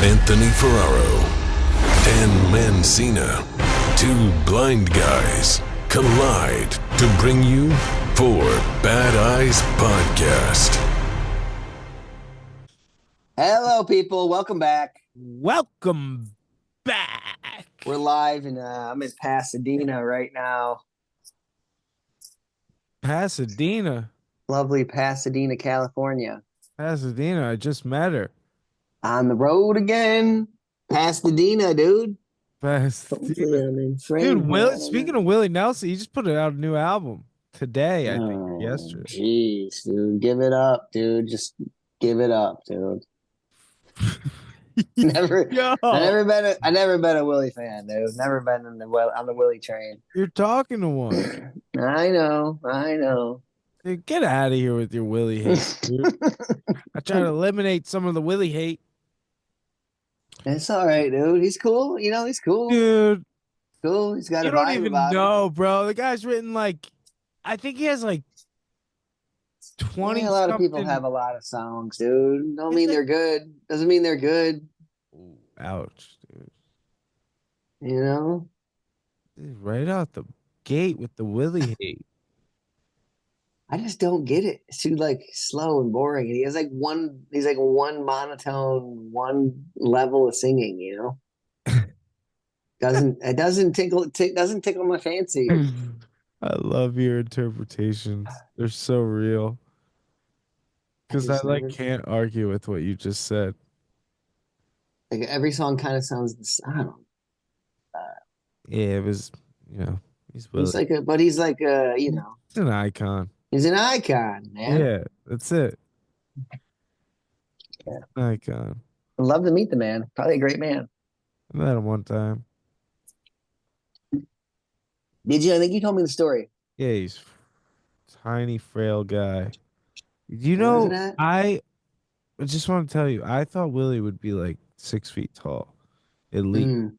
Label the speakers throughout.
Speaker 1: Anthony Ferraro and Mancina, two blind guys, collide to bring you Four Bad Eyes Podcast.
Speaker 2: Hello, people. Welcome back.
Speaker 3: Welcome back.
Speaker 2: We're live, and I'm in Pasadena right now.
Speaker 3: Pasadena.
Speaker 2: Lovely Pasadena, California.
Speaker 3: Pasadena. I just met her.
Speaker 2: On the road again. Pasadena, dude.
Speaker 3: Pasadena. Dude, speaking of Willie Nelson, he just put out a new album today, I think, yesterday.
Speaker 2: Jeez, dude. Give it up, dude. Just give it up, dude. I never been a Willie fan, dude. Never been on the Willie train.
Speaker 3: You're talking to one.
Speaker 2: I know.
Speaker 3: Dude, get out of here with your Willie hate, dude. I try to eliminate some of the Willie hate.
Speaker 2: It's all right, dude. He's cool. You know, he's cool.
Speaker 3: Dude.
Speaker 2: Cool. He's got a vibe
Speaker 3: about him. You don't even know,
Speaker 2: him.
Speaker 3: Bro. The guy's written I think he has 20.
Speaker 2: A lot of people have a lot of songs, dude. Don't mean they're good. Doesn't mean they're good.
Speaker 3: Ooh, ouch, dude.
Speaker 2: You know?
Speaker 3: Right out the gate with the Willie hate.
Speaker 2: I just don't get it. It's too slow and boring. And he has one monotone, one level of singing, you know? doesn't tickle my fancy.
Speaker 3: I love your interpretations. They're so real. Because I can't argue with what you just said.
Speaker 2: Every song kind of sounds, I don't know.
Speaker 3: Yeah, it was, he's Willie.
Speaker 2: He's
Speaker 3: He's an icon.
Speaker 2: He's an icon, man.
Speaker 3: Yeah, that's it.
Speaker 2: Yeah.
Speaker 3: Icon.
Speaker 2: I'd love to meet the man. Probably a great man.
Speaker 3: I met him one time.
Speaker 2: Did you? I think you told me the story.
Speaker 3: Yeah, he's a tiny, frail guy. You know, I just want to tell you, I thought Willie would be 6 feet tall, at least.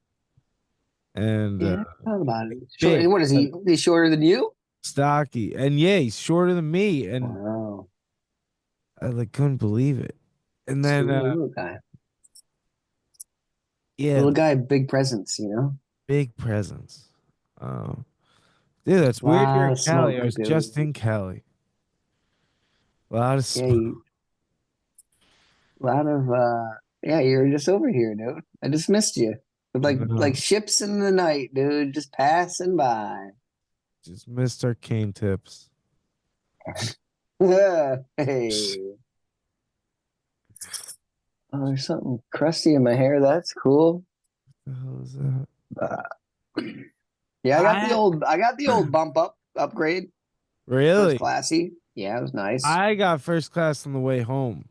Speaker 3: And
Speaker 2: I thought about it. Short, what is he? He's shorter than you?
Speaker 3: Stocky, and yeah, he's shorter than me, and
Speaker 2: wow.
Speaker 3: I couldn't believe it. And then
Speaker 2: little guy.
Speaker 3: Yeah,
Speaker 2: little guy, big presence, you know.
Speaker 3: Big presence. Dude, that's weird. Here in Cali, I was just in Cali. A lot of smoke.
Speaker 2: You're just over here, dude. I just missed you. Like ships in the night, dude, just passing by.
Speaker 3: Just missed our cane tips.
Speaker 2: Hey. Oh, there's something crusty in my hair. That's cool.
Speaker 3: What the hell is that?
Speaker 2: Yeah, I got the old bump up upgrade.
Speaker 3: Really?
Speaker 2: First classy. Yeah, it was nice.
Speaker 3: I got first class on the way home.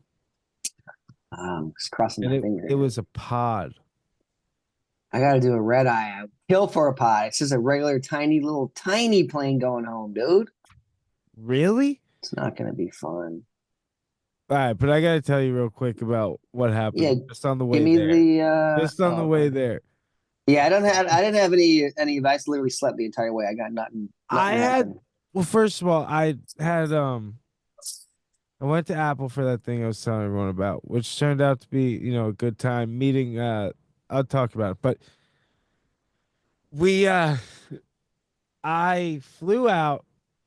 Speaker 2: Just crossing my finger.
Speaker 3: It was a pod.
Speaker 2: I got to do a red eye. I kill for a pod. It's just a regular tiny plane going home, dude.
Speaker 3: Really?
Speaker 2: It's not going to be fun.
Speaker 3: All right, but I got to tell you real quick about what happened.
Speaker 2: Yeah,
Speaker 3: just on the way
Speaker 2: give me
Speaker 3: there. Just on the way there.
Speaker 2: Yeah, I didn't have any advice. Literally slept the entire way. I got nothing.
Speaker 3: Well, first of all, I went to Apple for that thing I was telling everyone about, which turned out to be, a good time meeting. I'll talk about it, but I flew out.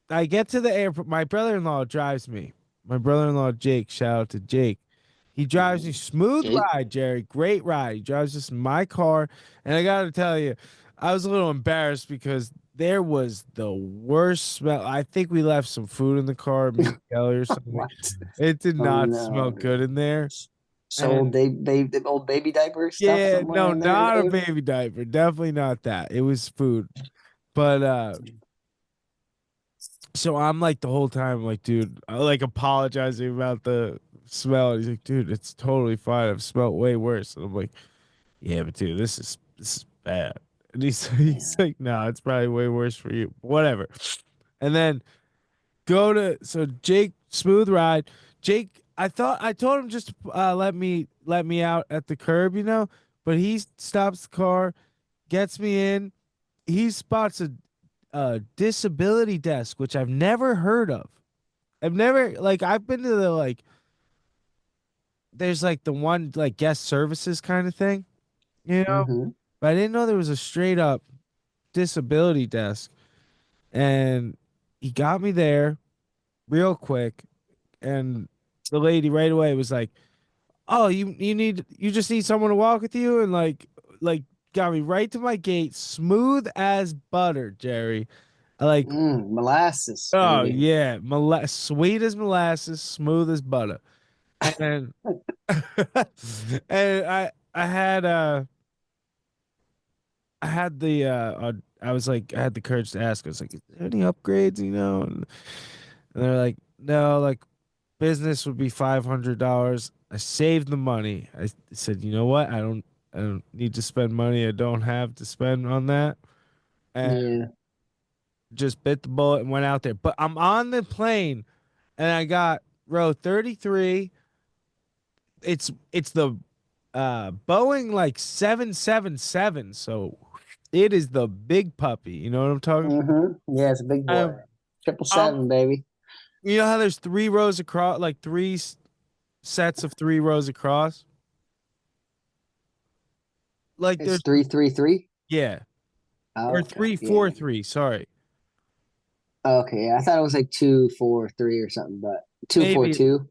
Speaker 3: I get to the airport. My brother-in-law drives me. My brother-in-law, Jake, shout out to Jake. He drives me smooth ride, Jerry. Great ride. He drives us in my car. And I got to tell you, I was a little embarrassed because there was the worst smell. I think we left some food in the car, me and Kelly or something. It did not smell good in there.
Speaker 2: So old baby diaper stuff?
Speaker 3: Yeah, no, not a baby diaper. Definitely not that. It was food. But so I'm the whole time dude, apologizing about the smell. And he's like, dude, it's totally fine. I've smelled way worse. And I'm like, yeah, but dude, this is bad. And he's like, no, it's probably way worse for you. Whatever. And then so Jake, smooth ride. Jake, I told him just to let me out at the curb, but he stops the car, gets me in. He spots a disability desk, which I've never heard of. I've been to the there's like the one like guest services kind of thing, you know.
Speaker 2: Mm-hmm.
Speaker 3: But I didn't know there was a straight up disability desk, and he got me there real quick, and the lady right away was like, "Oh, you just need someone to walk with you," and like got me right to my gate, smooth as butter, Jerry. Like,
Speaker 2: Molasses,
Speaker 3: oh
Speaker 2: baby.
Speaker 3: yeah, sweet as molasses, smooth as butter, and and I had the I was like I had the courage to ask. I was like, "Is there any upgrades?" You know, and they're like, "No, like business would be $500." I saved the money. I said, "You know what? I don't need to spend money I don't have to spend on that." And
Speaker 2: Yeah.
Speaker 3: just bit the bullet and went out there. But I'm on the plane and I got row 33. It's the Boeing like 777, so it is the big puppy. You know what I'm talking
Speaker 2: Mm-hmm. Yeah, it's a big boy.
Speaker 3: about?
Speaker 2: Triple
Speaker 3: Um,
Speaker 2: seven, baby.
Speaker 3: you know how there's 3 rows across, like sets of 3 rows across? Like
Speaker 2: It's
Speaker 3: there's
Speaker 2: 333.
Speaker 3: yeah,
Speaker 2: Oh,
Speaker 3: or
Speaker 2: okay.
Speaker 3: three
Speaker 2: Yeah.
Speaker 3: four three. Sorry,
Speaker 2: Okay. Yeah, I thought it was like 243 or something, but
Speaker 3: maybe
Speaker 2: 242.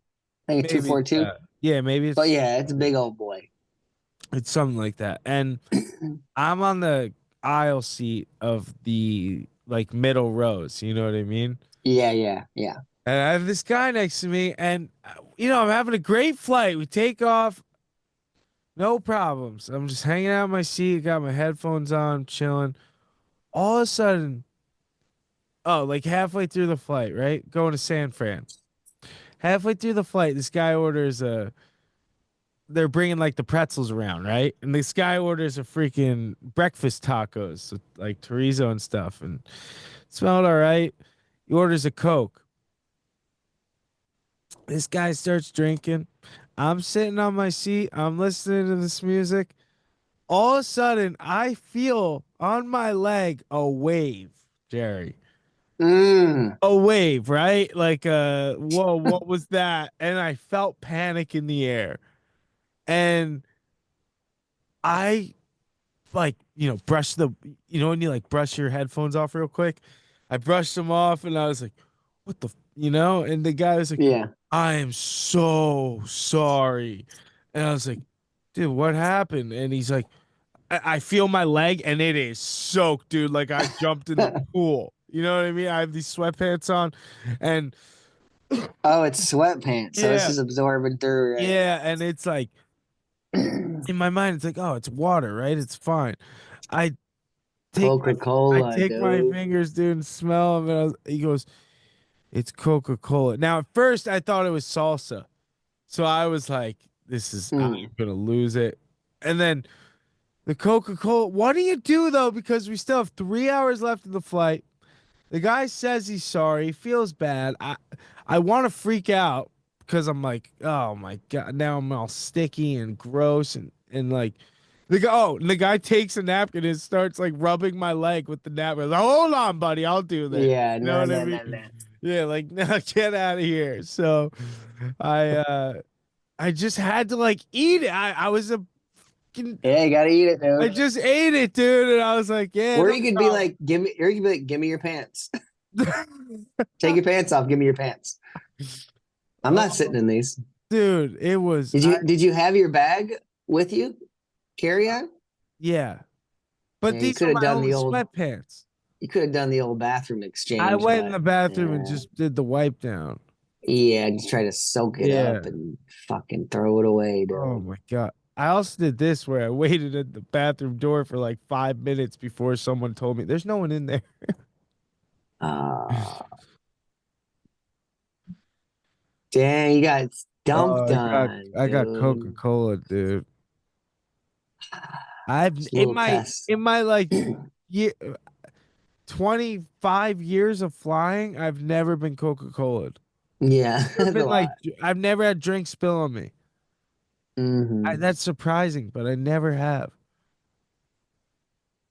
Speaker 2: I think it's
Speaker 3: maybe it's
Speaker 2: 242.
Speaker 3: that. Yeah, maybe
Speaker 2: But
Speaker 3: it's
Speaker 2: yeah, it's a big old boy.
Speaker 3: it's something like that. And I'm on the aisle seat of the like middle rows. You know what I mean?
Speaker 2: Yeah, yeah, yeah.
Speaker 3: And I have this guy next to me, and I'm having a great flight. We take off, no problems. I'm just hanging out in my seat, got my headphones on, chilling. All of a sudden, oh, like halfway through the flight, right? Going to San Fran. Halfway through the flight, this guy orders a. They're bringing like the pretzels around, right? And this guy orders a freaking breakfast tacos, with, like chorizo and stuff, and it smelled all right. He orders a Coke. This guy starts drinking. I'm sitting on my seat. I'm listening to this music. All of a sudden, I feel on my leg a wave, Jerry.
Speaker 2: Mm.
Speaker 3: A wave, right? Like, whoa, what was that? And I felt panic in the air. And I like, brush when you like brush your headphones off real quick. I brushed them off and I was like, what the, and the guy was like,
Speaker 2: Yeah.
Speaker 3: I am so sorry. And I was like, dude, what happened? And he's like, I feel my leg and it is soaked, dude. Like I jumped in the pool. You know what I mean? I have these sweatpants on and
Speaker 2: Oh, it's sweatpants, so this
Speaker 3: yeah,
Speaker 2: is absorbing through right
Speaker 3: yeah. And it's like
Speaker 2: now.
Speaker 3: in my mind, it's like, oh, it's water, right? It's fine. I take I
Speaker 2: Coca-Cola,
Speaker 3: take my
Speaker 2: dude.
Speaker 3: fingers, dude, and smell them. And he goes, it's Coca-Cola. Now, at first, I thought it was salsa. So I was like, I'm
Speaker 2: Mm.
Speaker 3: going to lose it. And then the Coca-Cola, what do you do, though? Because we still have 3 hours left of the flight. The guy says he's sorry, he feels bad. I want to freak out because I'm like, oh my God, now I'm all sticky and gross and like and the guy takes a napkin and starts like rubbing my leg with the napkin. Like, hold on, buddy, I'll do this.
Speaker 2: Yeah,
Speaker 3: You know
Speaker 2: no,
Speaker 3: what I
Speaker 2: no,
Speaker 3: mean?
Speaker 2: no, no.
Speaker 3: Yeah, like now get out of here. So I uh I just had to like eat it. I was a fucking
Speaker 2: Yeah, you gotta eat it,
Speaker 3: I
Speaker 2: dude.
Speaker 3: just ate it, dude, and I was like, yeah,
Speaker 2: Or
Speaker 3: no
Speaker 2: you could be
Speaker 3: problem.
Speaker 2: like, or you could be like, give me your pants. Take your pants off, give me your pants. I'm not
Speaker 3: Oh,
Speaker 2: sitting in these.
Speaker 3: dude, it was
Speaker 2: Did you have your bag with you? Carry on?
Speaker 3: yeah. But
Speaker 2: Yeah, you
Speaker 3: these
Speaker 2: could
Speaker 3: were
Speaker 2: have
Speaker 3: my
Speaker 2: done
Speaker 3: only
Speaker 2: the old
Speaker 3: sweatpants.
Speaker 2: you could have done the old bathroom
Speaker 3: I
Speaker 2: exchange,
Speaker 3: went in
Speaker 2: but
Speaker 3: the bathroom and
Speaker 2: yeah.
Speaker 3: just did the wipe down.
Speaker 2: Yeah, just try to soak it up
Speaker 3: Yeah.
Speaker 2: and fucking throw it away,
Speaker 3: Oh
Speaker 2: dude.
Speaker 3: my God. I also did this where I waited at the bathroom door for like 5 minutes before someone told me there's no one in there.
Speaker 2: Uh dang, you got
Speaker 3: Oh,
Speaker 2: dumped on,
Speaker 3: I got
Speaker 2: dude.
Speaker 3: Coca-Cola, dude. I've
Speaker 2: It's a little test.
Speaker 3: in my like year 25 years of flying, I've never been Coca-Cola.
Speaker 2: Yeah,
Speaker 3: Never
Speaker 2: that's a
Speaker 3: been like
Speaker 2: lot.
Speaker 3: I've never had drinks spill on me.
Speaker 2: Hmm.
Speaker 3: That's surprising, but I never have.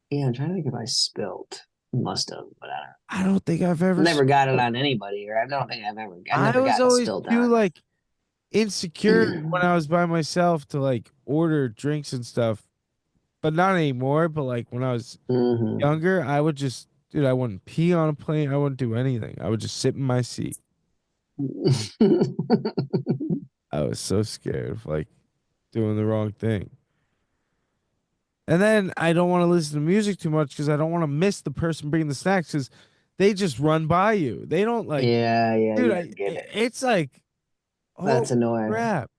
Speaker 2: Yeah, I'm trying to think if I spilt. Must have, but I don't.
Speaker 3: I don't think I've ever
Speaker 2: Never got it
Speaker 3: spilled.
Speaker 2: on anybody, or I don't think I've
Speaker 3: I
Speaker 2: never
Speaker 3: was
Speaker 2: gotten
Speaker 3: always
Speaker 2: spilled
Speaker 3: too
Speaker 2: on.
Speaker 3: like insecure when I was by myself to like order drinks and stuff, but not anymore. But like when I was
Speaker 2: Hmm.
Speaker 3: younger, I would just, dude, I wouldn't pee on a plane. I wouldn't do anything. I would just sit in my seat. I was so scared of like doing the wrong thing. And then I don't want to listen to music too much because I don't want to miss the person bringing the snacks because they just run by you. They don't like,
Speaker 2: Yeah, yeah,
Speaker 3: dude.
Speaker 2: yeah, I get it.
Speaker 3: It's like,
Speaker 2: That's
Speaker 3: oh
Speaker 2: annoying.
Speaker 3: crap.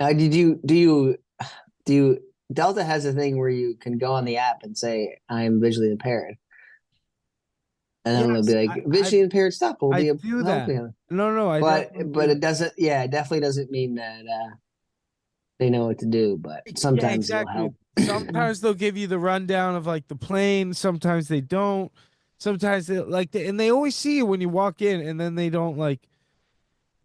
Speaker 2: Did you do you Delta has a thing where you can go on the app and say I'm visually impaired, and then it'll be
Speaker 3: Yes,
Speaker 2: like visually impaired stuff will
Speaker 3: I
Speaker 2: be
Speaker 3: do that.
Speaker 2: helping.
Speaker 3: No, no, I
Speaker 2: But
Speaker 3: definitely
Speaker 2: but
Speaker 3: do
Speaker 2: it
Speaker 3: that.
Speaker 2: doesn't. Yeah, it definitely doesn't mean that they know what to do. But
Speaker 3: Yeah,
Speaker 2: sometimes it'll
Speaker 3: exactly.
Speaker 2: help.
Speaker 3: Sometimes they'll give you the rundown of like the plane. Sometimes they don't. Sometimes they like, and they always see you when you walk in, and then they don't like.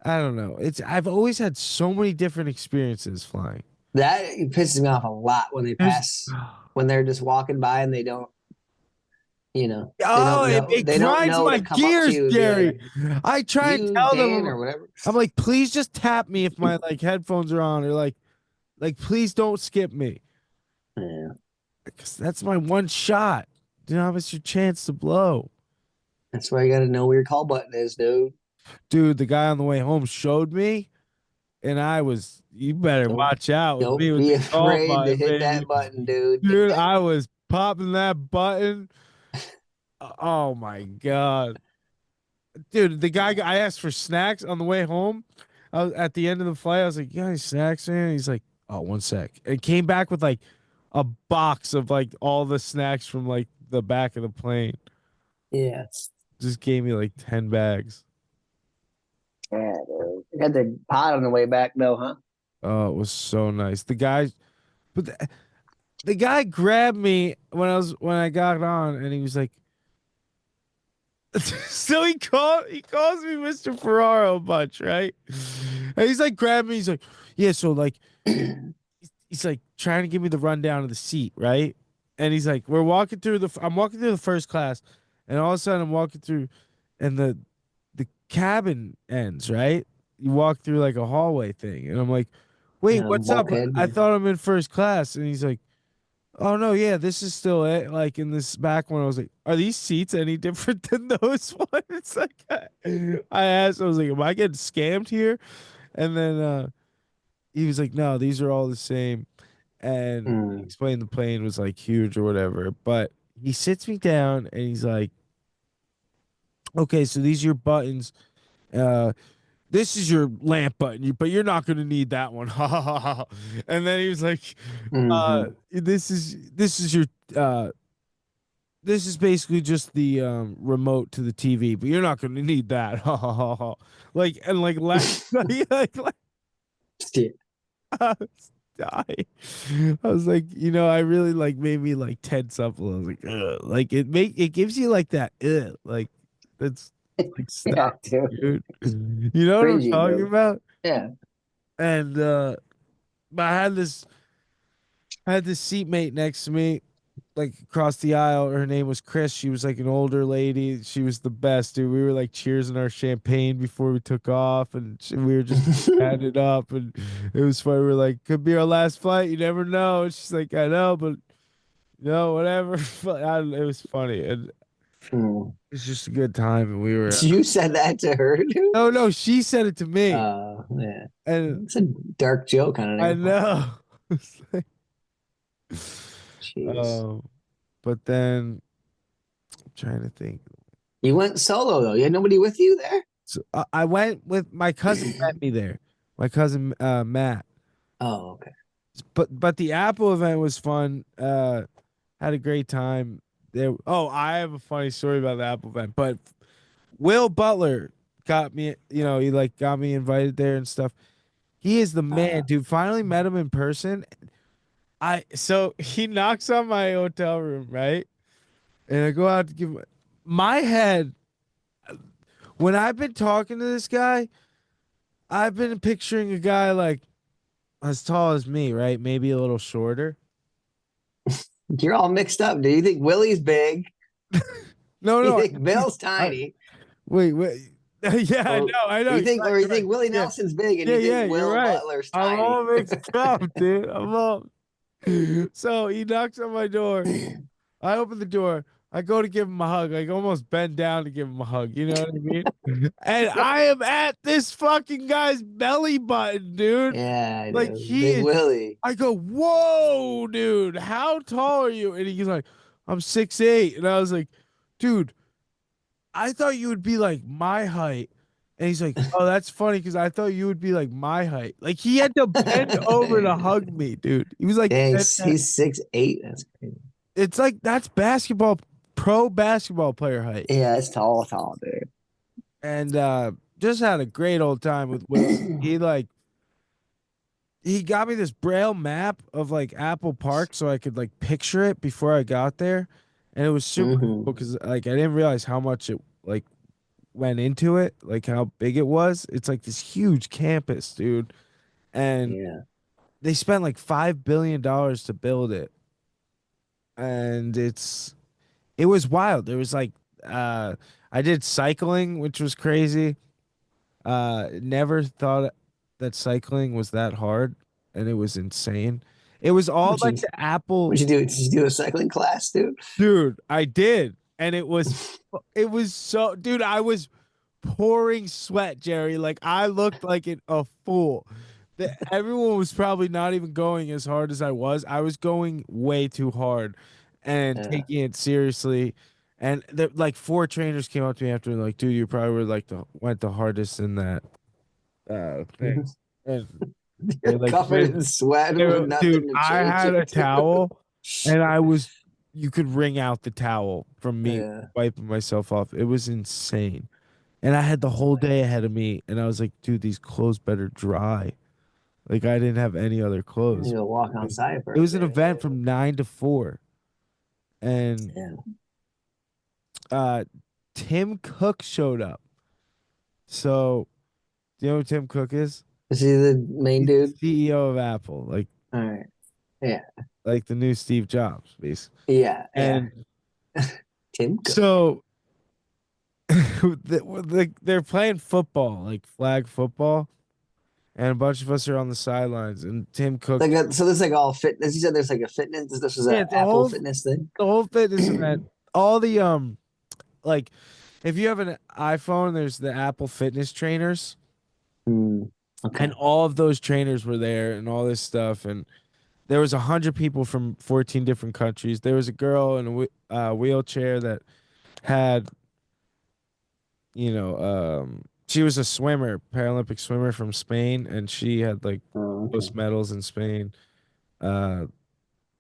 Speaker 3: I don't know. I've always had so many different experiences flying.
Speaker 2: That pisses me off a lot when they
Speaker 3: There's
Speaker 2: pass when they're just walking by and they don't,
Speaker 3: oh, it
Speaker 2: they don't
Speaker 3: grinds
Speaker 2: know
Speaker 3: my
Speaker 2: to come up to
Speaker 3: gears,
Speaker 2: you and be like,
Speaker 3: Gary. I try and
Speaker 2: you
Speaker 3: tell them,
Speaker 2: Dan or whatever.
Speaker 3: I'm like, please just tap me if my like headphones are on, or like please don't skip me,
Speaker 2: Yeah,
Speaker 3: because that's my one shot. You know, it's your chance to blow.
Speaker 2: that's why you got to know where your call button is, dude.
Speaker 3: Dude, the guy on the way home showed me, and I was, you better
Speaker 2: Don't
Speaker 3: watch out with me
Speaker 2: don't
Speaker 3: with
Speaker 2: be
Speaker 3: the call
Speaker 2: afraid to
Speaker 3: button,
Speaker 2: hit
Speaker 3: baby.
Speaker 2: that button, dude. Ding
Speaker 3: Dude,
Speaker 2: ding.
Speaker 3: I was popping that button. Oh my God. Dude, the guy, I asked for snacks on the way home. I was at the end of the flight. I was like, "You got any snacks, man?" He's like, "Oh, one sec." And came back with like a box of like all the snacks from like the back of the plane.
Speaker 2: Yeah.
Speaker 3: Just gave me like 10 bags.
Speaker 2: Yeah, dude. You had the pot on the way back though, huh?
Speaker 3: Oh, it was so nice. But the guy grabbed me when I got on, and he was like, so he calls me Mr. Ferraro a bunch, right? And he's like grabbing me. He's like, yeah, so like he's like trying to give me the rundown of the seat, right? And he's like, I'm walking through the first class, and all of a sudden I'm walking through, and the cabin ends, right? You walk through like a hallway thing, and I'm like, wait, what's up?
Speaker 2: Bulkhead.
Speaker 3: I thought I'm in first class, and he's like, oh no, yeah, this is still it. Like in this back one, I was like, are these seats any different than those ones? Like I asked, I was like, am I getting scammed here? And then he was like, no, these are all the same. And he
Speaker 2: Mm.
Speaker 3: explained the plane was like huge or whatever. But he sits me down and he's like, okay, so these are your buttons. Uh, this is your lamp button, but you're not going to need that one. Ha ha ha ha. And then he was like,
Speaker 2: Hmm.
Speaker 3: this is your this is basically just the remote to the TV, but you're not going to need that. Ha ha ha ha. Like and like like
Speaker 2: Yeah.
Speaker 3: I was dying. I was like, I really like made me like tense up a little. I was like, ugh. Like it gives you like that, ugh. Like that's like
Speaker 2: Yeah,
Speaker 3: stop,
Speaker 2: dude.
Speaker 3: dude. You know what I'm
Speaker 2: Cringy,
Speaker 3: talking
Speaker 2: dude.
Speaker 3: about?
Speaker 2: Yeah.
Speaker 3: And but I had this seatmate next to me, like across the aisle. Her name was Chris. She was like an older lady. She was the best, dude. We were like cheersing our champagne before we took off, and we were just chatting it up, and it was funny. We were like, "Could be our last flight. You never know." And she's like, "I know, but no, whatever." But it was funny, and it
Speaker 2: Mm.
Speaker 3: was just a good time. And we were,
Speaker 2: You said that to her, dude?
Speaker 3: no, no, she said it to me,
Speaker 2: Yeah.
Speaker 3: and
Speaker 2: It's a dark joke on an
Speaker 3: I
Speaker 2: airplane.
Speaker 3: know. It's like,
Speaker 2: Jeez.
Speaker 3: um, but then I'm trying to think.
Speaker 2: You went solo though. You had nobody with you there?
Speaker 3: So I went with my cousin met me there. My cousin Matt.
Speaker 2: Oh, okay.
Speaker 3: But the Apple event was fun. Had a great time. There. Oh, I have a funny story about the Apple event. But Will Butler got me. He like got me invited there and stuff. He is the man,
Speaker 2: Uh,
Speaker 3: dude. Finally met him in person. So he knocks on my hotel room, right? And I go out to give my head. When I've been talking to this guy, I've been picturing a guy like as tall as me, right? Maybe a little shorter.
Speaker 2: you're all mixed up. Do you think Willie's big?
Speaker 3: No,
Speaker 2: You
Speaker 3: no.
Speaker 2: think Bill's
Speaker 3: I,
Speaker 2: tiny?
Speaker 3: wait, wait. Yeah, I know.
Speaker 2: Or you
Speaker 3: You're
Speaker 2: think,
Speaker 3: right,
Speaker 2: or you
Speaker 3: you're right.
Speaker 2: think Willie
Speaker 3: Yeah,
Speaker 2: Nelson's big, and
Speaker 3: yeah,
Speaker 2: you
Speaker 3: yeah.
Speaker 2: think
Speaker 3: You're
Speaker 2: Will
Speaker 3: right.
Speaker 2: Butler's
Speaker 3: I'm
Speaker 2: tiny.
Speaker 3: all mixed up, dude. I'm all. So he knocks on my door. I open the door. I go to give him a hug. I almost bend down to give him a hug. You know what I mean? And I am at this fucking guy's belly button, dude.
Speaker 2: Yeah, I
Speaker 3: Like
Speaker 2: know.
Speaker 3: he
Speaker 2: Big
Speaker 3: is.
Speaker 2: Willie.
Speaker 3: I go, whoa, dude. How tall are you? And he's like, I'm 6'8". And I was like, dude, I thought you would be like my height. And he's like, oh, that's funny because I thought you would be like my height. Like he had to bend over to hug me, dude. He was like,
Speaker 2: Dang, he's 6'8". That's crazy.
Speaker 3: it's like that's basketball, pro basketball player height.
Speaker 2: Yeah, it's tall, dude.
Speaker 3: And just had a great old time with Will. He got me this braille map of like Apple Park so I could like picture it before I got there. And it was super cool
Speaker 2: Hmm.
Speaker 3: because like I didn't realize how much it like went into it, like how big it was. It's like this huge campus, dude. And
Speaker 2: Yeah.
Speaker 3: they spent like $5 billion to build it. And it was wild. There was like I did cycling, which was crazy. Never thought that cycling was that hard, and it was insane. It was all
Speaker 2: What
Speaker 3: like
Speaker 2: you
Speaker 3: the Apple,
Speaker 2: what you do? Did you do a cycling class, dude?
Speaker 3: dude. I did, and it was so, dude. I was pouring sweat, Jerry. Like I looked like a fool. Everyone was probably not even going as hard as I was. I was going way too hard and
Speaker 2: Yeah.
Speaker 3: taking it seriously. And like four trainers came up to me after, like, dude, you probably were like went the hardest in that thing. And they
Speaker 2: You're
Speaker 3: like
Speaker 2: covered in sweat with
Speaker 3: dude,
Speaker 2: nothing to
Speaker 3: I
Speaker 2: change
Speaker 3: had a
Speaker 2: it to.
Speaker 3: towel and you could wring out the towel from me
Speaker 2: Yeah.
Speaker 3: wiping myself off. It was insane. And I had the whole day ahead of me, and I was like, dude, these clothes better dry. Like I didn't have any other
Speaker 2: You
Speaker 3: clothes.
Speaker 2: go walk outside for
Speaker 3: It
Speaker 2: a
Speaker 3: was an
Speaker 2: bit.
Speaker 3: event from 9 to 4. And
Speaker 2: Yeah.
Speaker 3: uh Tim Cook showed up. So do you know who Tim Cook is?
Speaker 2: Is he the main
Speaker 3: He's
Speaker 2: dude?
Speaker 3: the CEO of Apple,
Speaker 2: All right. Yeah.
Speaker 3: like the new Steve Jobs, basically.
Speaker 2: Yeah. Yeah.
Speaker 3: And
Speaker 2: Tim Cook.
Speaker 3: so they're playing football, like flag football, and a bunch of us are on the sidelines. And Tim Cook,
Speaker 2: So there's like all fitness. You said there's like a fitness. This was
Speaker 3: yeah,
Speaker 2: an Apple fitness thing.
Speaker 3: the whole fitness event, all the like if you have an iPhone, there's the Apple fitness trainers,
Speaker 2: Hmm. Okay.
Speaker 3: and all of those trainers were there, and all this stuff, and there was 100 people from 14 different countries. There was a girl in a wheelchair that had, she was a swimmer, Paralympic swimmer from Spain, and she had like
Speaker 2: Oh, okay.
Speaker 3: most medals in Spain. Uh,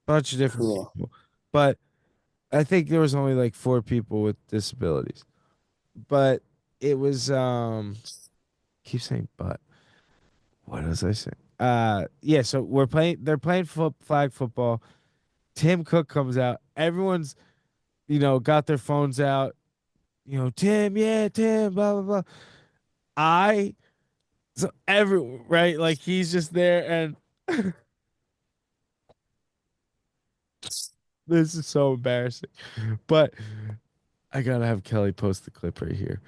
Speaker 3: bunch of different
Speaker 2: Cool.
Speaker 3: people, but I think there was only like 4 people with disabilities. But it was keep saying but. What was I saying? Yeah. So They're playing flag football. Tim Cook comes out. Everyone's got their phones out. Tim, yeah, Tim, blah blah blah. I so every right, like he's just there, and this is so embarrassing. But I gotta have Kelly post the clip right here.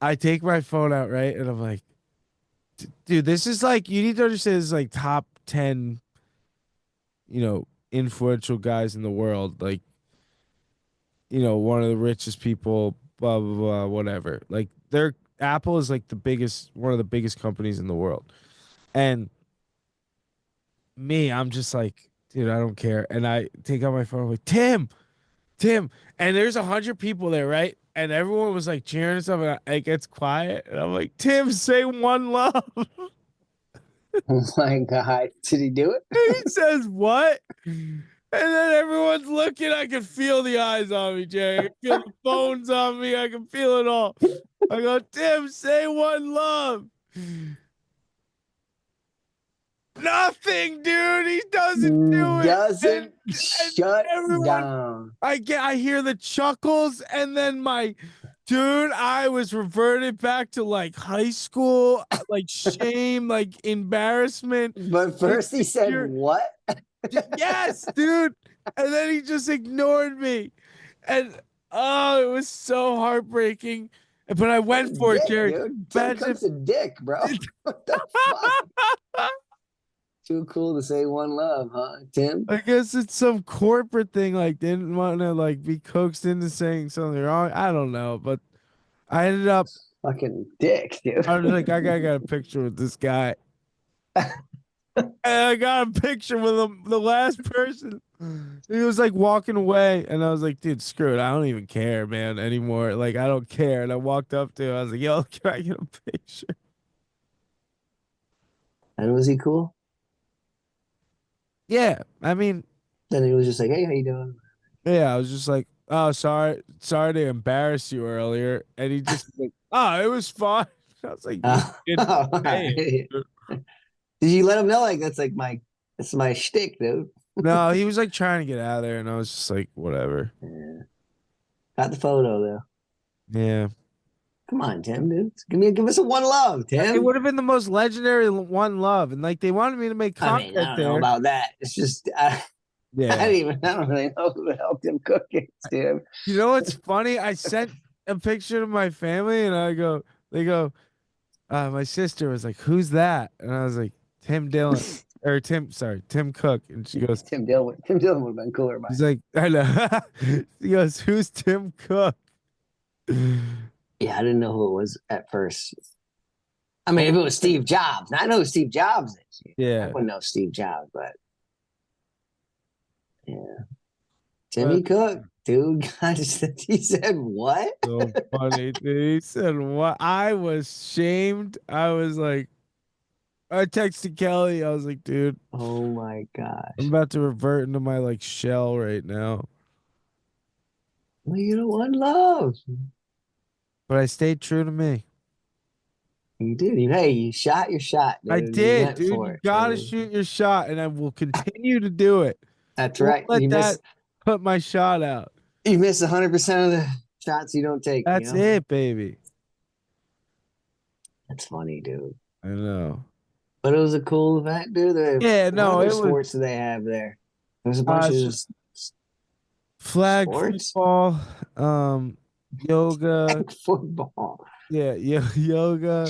Speaker 3: I take my phone out, right, and I'm like, dude, this is like, you need to understand, this is like top 10, influential guys in the world. Like, one of the richest people, blah blah blah, whatever. Like Apple is like one of the biggest companies in the world. And me, I'm just like, dude, I don't care. And I take out my phone, I'm like, Tim, and there's 100 people there, right? And everyone was like cheering and stuff, and it gets quiet, and I'm like, Tim, say one love.
Speaker 2: Oh my God. Did he do it?
Speaker 3: He says what? And then everyone's looking. I can feel the eyes on me, Jerry. I can feel the phones on me. I can feel it all. I go, Tim, say one love. Nothing, dude. He doesn't do it.
Speaker 2: Doesn't
Speaker 3: And
Speaker 2: shut
Speaker 3: everyone,
Speaker 2: down.
Speaker 3: I hear the chuckles, and then dude, I was reverted back to like high school, like shame, like embarrassment.
Speaker 2: But first he said,
Speaker 3: Insecure.
Speaker 2: what?
Speaker 3: Yes, dude. And then he just ignored me. And oh, it was so heartbreaking. But I
Speaker 2: What a
Speaker 3: went for it,
Speaker 2: dick,
Speaker 3: Jerry.
Speaker 2: dude. Tim
Speaker 3: Imagine.
Speaker 2: Cook's a dick, bro. What the fuck? Too cool to say one love, huh, Tim?
Speaker 3: I guess it's some corporate thing. Like they didn't want to like be coaxed into saying something wrong. I don't know, but I ended up.
Speaker 2: Fucking dick, dude.
Speaker 3: I was like, I gotta get a picture with this guy. And I got a picture with him, the last person. He was like walking away, and I was like, dude, screw it. I don't even care, man, anymore. Like, I don't care. And I walked up to him. I was like, yo, can I get a picture?
Speaker 2: And was he cool?
Speaker 3: Yeah. I mean,
Speaker 2: Then he was just like, "Hey, how you doing?"
Speaker 3: yeah, I was just like, oh, sorry to embarrass you earlier. And he just like, oh, it was fine. I was like, you didn't
Speaker 2: All
Speaker 3: say
Speaker 2: right.
Speaker 3: it.
Speaker 2: Did you let him know like that's my shtick, dude?
Speaker 3: No, he was like trying to get out of there, and I was just like, whatever.
Speaker 2: Yeah. Got the photo though.
Speaker 3: Yeah.
Speaker 2: Come on, Tim, dude. Give us a one love,
Speaker 3: It
Speaker 2: Tim.
Speaker 3: would have been the most legendary one love. And like they wanted me to make
Speaker 2: I mean, I
Speaker 3: content
Speaker 2: don't know
Speaker 3: there.
Speaker 2: about that. It's just
Speaker 3: Yeah.
Speaker 2: I don't really know who the hell Tim Cook is, dude.
Speaker 3: You know what's funny? I sent a picture to my family and they go, my sister was like, who's that? And I was like, Tim Dillon or Tim Cook. And she goes,
Speaker 2: Tim Dillon would have been cooler by
Speaker 3: she's
Speaker 2: now.
Speaker 3: like, I know. She goes, who's Tim Cook?
Speaker 2: Yeah, I didn't know who it was at first. I mean, if it was Steve Jobs, I know who Steve Jobs is. I
Speaker 3: Yeah.
Speaker 2: wouldn't know Steve Jobs, but yeah.
Speaker 3: Uh,
Speaker 2: Timmy Cook, dude, God, he said what?
Speaker 3: so funny, dude. He said what? I was shamed. I was like, I texted Kelly. I was like, dude,
Speaker 2: Oh my
Speaker 3: I'm
Speaker 2: gosh.
Speaker 3: about to revert into my like shell right now.
Speaker 2: Well, you know what? Love.
Speaker 3: But I stayed true to me.
Speaker 2: You did. Hey, you shot your shot,
Speaker 3: I
Speaker 2: dude. You
Speaker 3: did,
Speaker 2: went
Speaker 3: dude.
Speaker 2: for
Speaker 3: You
Speaker 2: it,
Speaker 3: gotta
Speaker 2: dude.
Speaker 3: shoot your shot, and I will continue to do it.
Speaker 2: That's
Speaker 3: Won't
Speaker 2: right.
Speaker 3: let that put my shot out.
Speaker 2: You miss 100% of the shots you don't take, you
Speaker 3: That's
Speaker 2: know?
Speaker 3: it, baby.
Speaker 2: That's funny, dude.
Speaker 3: I know.
Speaker 2: But it was a cool event, dude.
Speaker 3: Yeah,
Speaker 2: What
Speaker 3: no,
Speaker 2: other
Speaker 3: it was
Speaker 2: sports do they have there? There's a bunch of
Speaker 3: it's just flag
Speaker 2: sports.
Speaker 3: football, yoga,
Speaker 2: Football.
Speaker 3: yeah, yoga,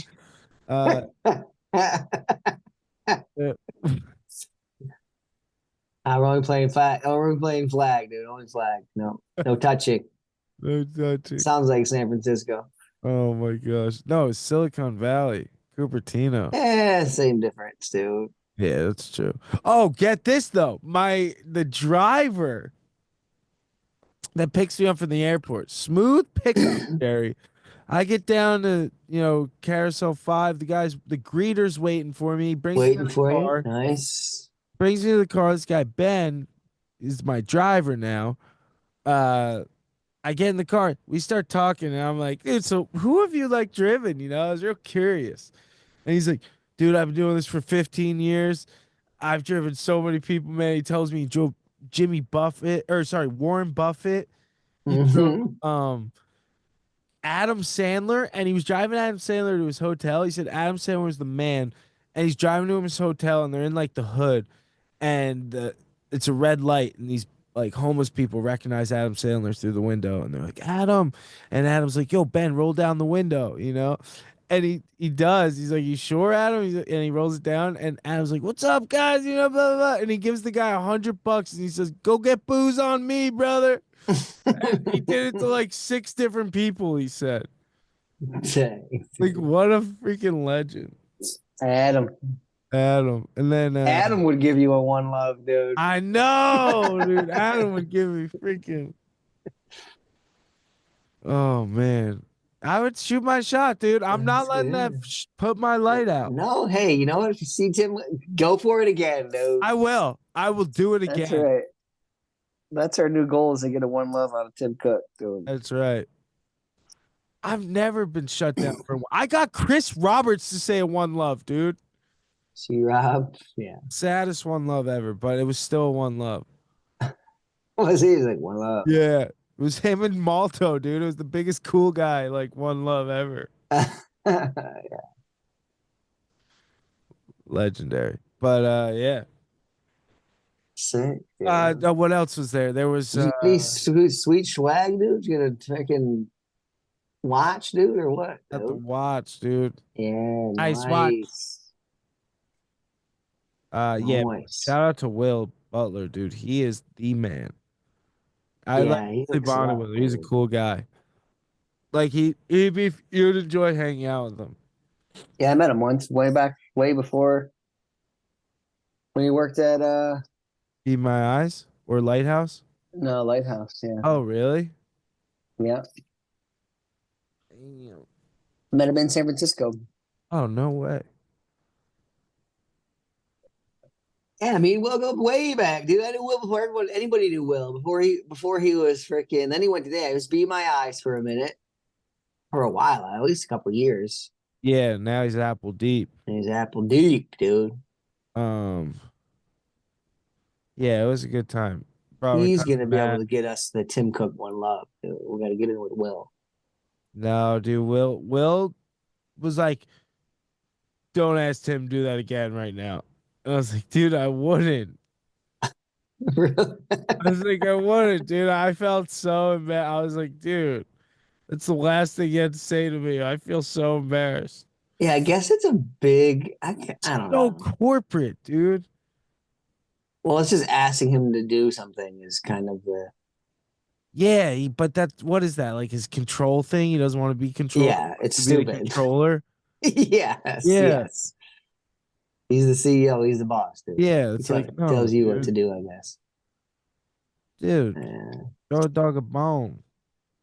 Speaker 3: uh, uh,
Speaker 2: I'm only playing flag. Oh, we're playing flag, dude. Only flag. No, no touching.
Speaker 3: no touching.
Speaker 2: Sounds like San Francisco.
Speaker 3: Oh my gosh. No, it's Silicon Valley, Cupertino.
Speaker 2: Same difference, dude.
Speaker 3: Yeah, that's true. Oh, get this though. The driver that picks me up from the airport, smooth pickup, Jerry. I get down to, Carousel 5. The greeter's waiting for me. Brings me to
Speaker 2: Waiting
Speaker 3: the
Speaker 2: for you.
Speaker 3: car.
Speaker 2: Nice.
Speaker 3: Brings me to the car. This guy, Ben, is my driver now. I get in the car. We start talking, and I'm like, dude, so who have you like driven? I was real curious. And he's like, dude, I've been doing this for 15 years. I've driven so many people, man. He tells me he drove Warren Buffett. He drove
Speaker 2: Hmm.
Speaker 3: Adam Sandler, and he was driving Adam Sandler to his hotel. He said Adam Sandler was the man, and he's driving to his hotel, and they're in like the hood, and it's a red light, and these like homeless people recognize Adam Sandler through the window, and they're like Adam, and Adam's like, "Yo, Ben, roll down the window," and he does. He's like, "You sure, Adam?" And he rolls it down, and Adam's like, "What's up, guys?" Blah blah blah, and he gives the guy $100, and he says, "Go get booze on me, brother." He did it to like 6 different people. He said,
Speaker 2: Dang.
Speaker 3: like, what a freaking legend,
Speaker 2: Adam.
Speaker 3: Adam. And then
Speaker 2: Adam would give you a one love, dude.
Speaker 3: I know, dude. Adam would give me freaking. Oh man, I would shoot my shot, dude. I'm not
Speaker 2: That's
Speaker 3: letting that
Speaker 2: good.
Speaker 3: put my light out.
Speaker 2: No, hey, you know what? If you see Tim, go for it again, dude.
Speaker 3: I will. I will do it
Speaker 2: That's
Speaker 3: again.
Speaker 2: right. That's our new goal is to get a one love out of Tim Cook, dude.
Speaker 3: That's right. I've never been shut down for. I got Chris Roberts to say a one love, dude.
Speaker 2: See, Rob? Yeah.
Speaker 3: Saddest one love ever, but it was still a one love.
Speaker 2: What was he? He's like, one love.
Speaker 3: Yeah, it was him and Malto, dude. It was the biggest cool guy, like one love ever.
Speaker 2: Yeah.
Speaker 3: Legendary. But yeah.
Speaker 2: Sick. Yeah.
Speaker 3: What else was there? There was
Speaker 2: Did you get any sweet swag, dude? You get a freaking watch, dude, or what,
Speaker 3: Got the
Speaker 2: dude?
Speaker 3: watch, dude.
Speaker 2: Yeah,
Speaker 3: Nice watch.
Speaker 2: nice.
Speaker 3: Yeah.
Speaker 2: Nice.
Speaker 3: Shout out to Will Butler, dude. He is the man. I like
Speaker 2: Yeah, he
Speaker 3: really
Speaker 2: hooks it
Speaker 3: bonded
Speaker 2: up,
Speaker 3: with him. He's a
Speaker 2: dude.
Speaker 3: cool guy. Like he'd be you'd enjoy hanging out with him.
Speaker 2: Yeah, I met him once, way back, way before when he worked at
Speaker 3: Be My Eyes or Lighthouse.
Speaker 2: no, Lighthouse. Yeah,
Speaker 3: Oh, really?
Speaker 2: yeah.
Speaker 3: Damn.
Speaker 2: Met him in San Francisco.
Speaker 3: Oh, no way.
Speaker 2: Yeah, I mean, we'll go way back, dude. I knew Will before anybody knew Will before he was freaking. Then he went to there. It was Be My Eyes for a minute, for a while, at least a couple years.
Speaker 3: Yeah, now he's Apple Deep.
Speaker 2: And he's Apple Deep, dude.
Speaker 3: Um, yeah, it was a good time. Brought my
Speaker 2: He's
Speaker 3: cousin
Speaker 2: gonna be able
Speaker 3: Matt.
Speaker 2: to get us the Tim Cook one love, dude. We got to get in with Will.
Speaker 3: No, dude, Will was like, don't ask Tim to do that again right now. And I was like, dude, I wouldn't.
Speaker 2: Really?
Speaker 3: I was like, I wouldn't, dude. I felt so embarrassed. I was like, dude, that's the last thing you had to say to me. I feel so embarrassed.
Speaker 2: Yeah, I guess it's a big. I don't
Speaker 3: So
Speaker 2: know.
Speaker 3: corporate, dude.
Speaker 2: Well, it's just asking him to do something is kind of the
Speaker 3: Yeah, but that's what is that? Like his control thing? He doesn't want to be controlled.
Speaker 2: yeah. It's
Speaker 3: To be the
Speaker 2: stupid.
Speaker 3: controller.
Speaker 2: Yes,
Speaker 3: Yeah.
Speaker 2: yes. He's the CEO. He's the boss, dude.
Speaker 3: Yeah.
Speaker 2: He
Speaker 3: It's like, no,
Speaker 2: tells you what to
Speaker 3: dude.
Speaker 2: do, I guess.
Speaker 3: Dude,
Speaker 2: Uh,
Speaker 3: throw a dog a bone.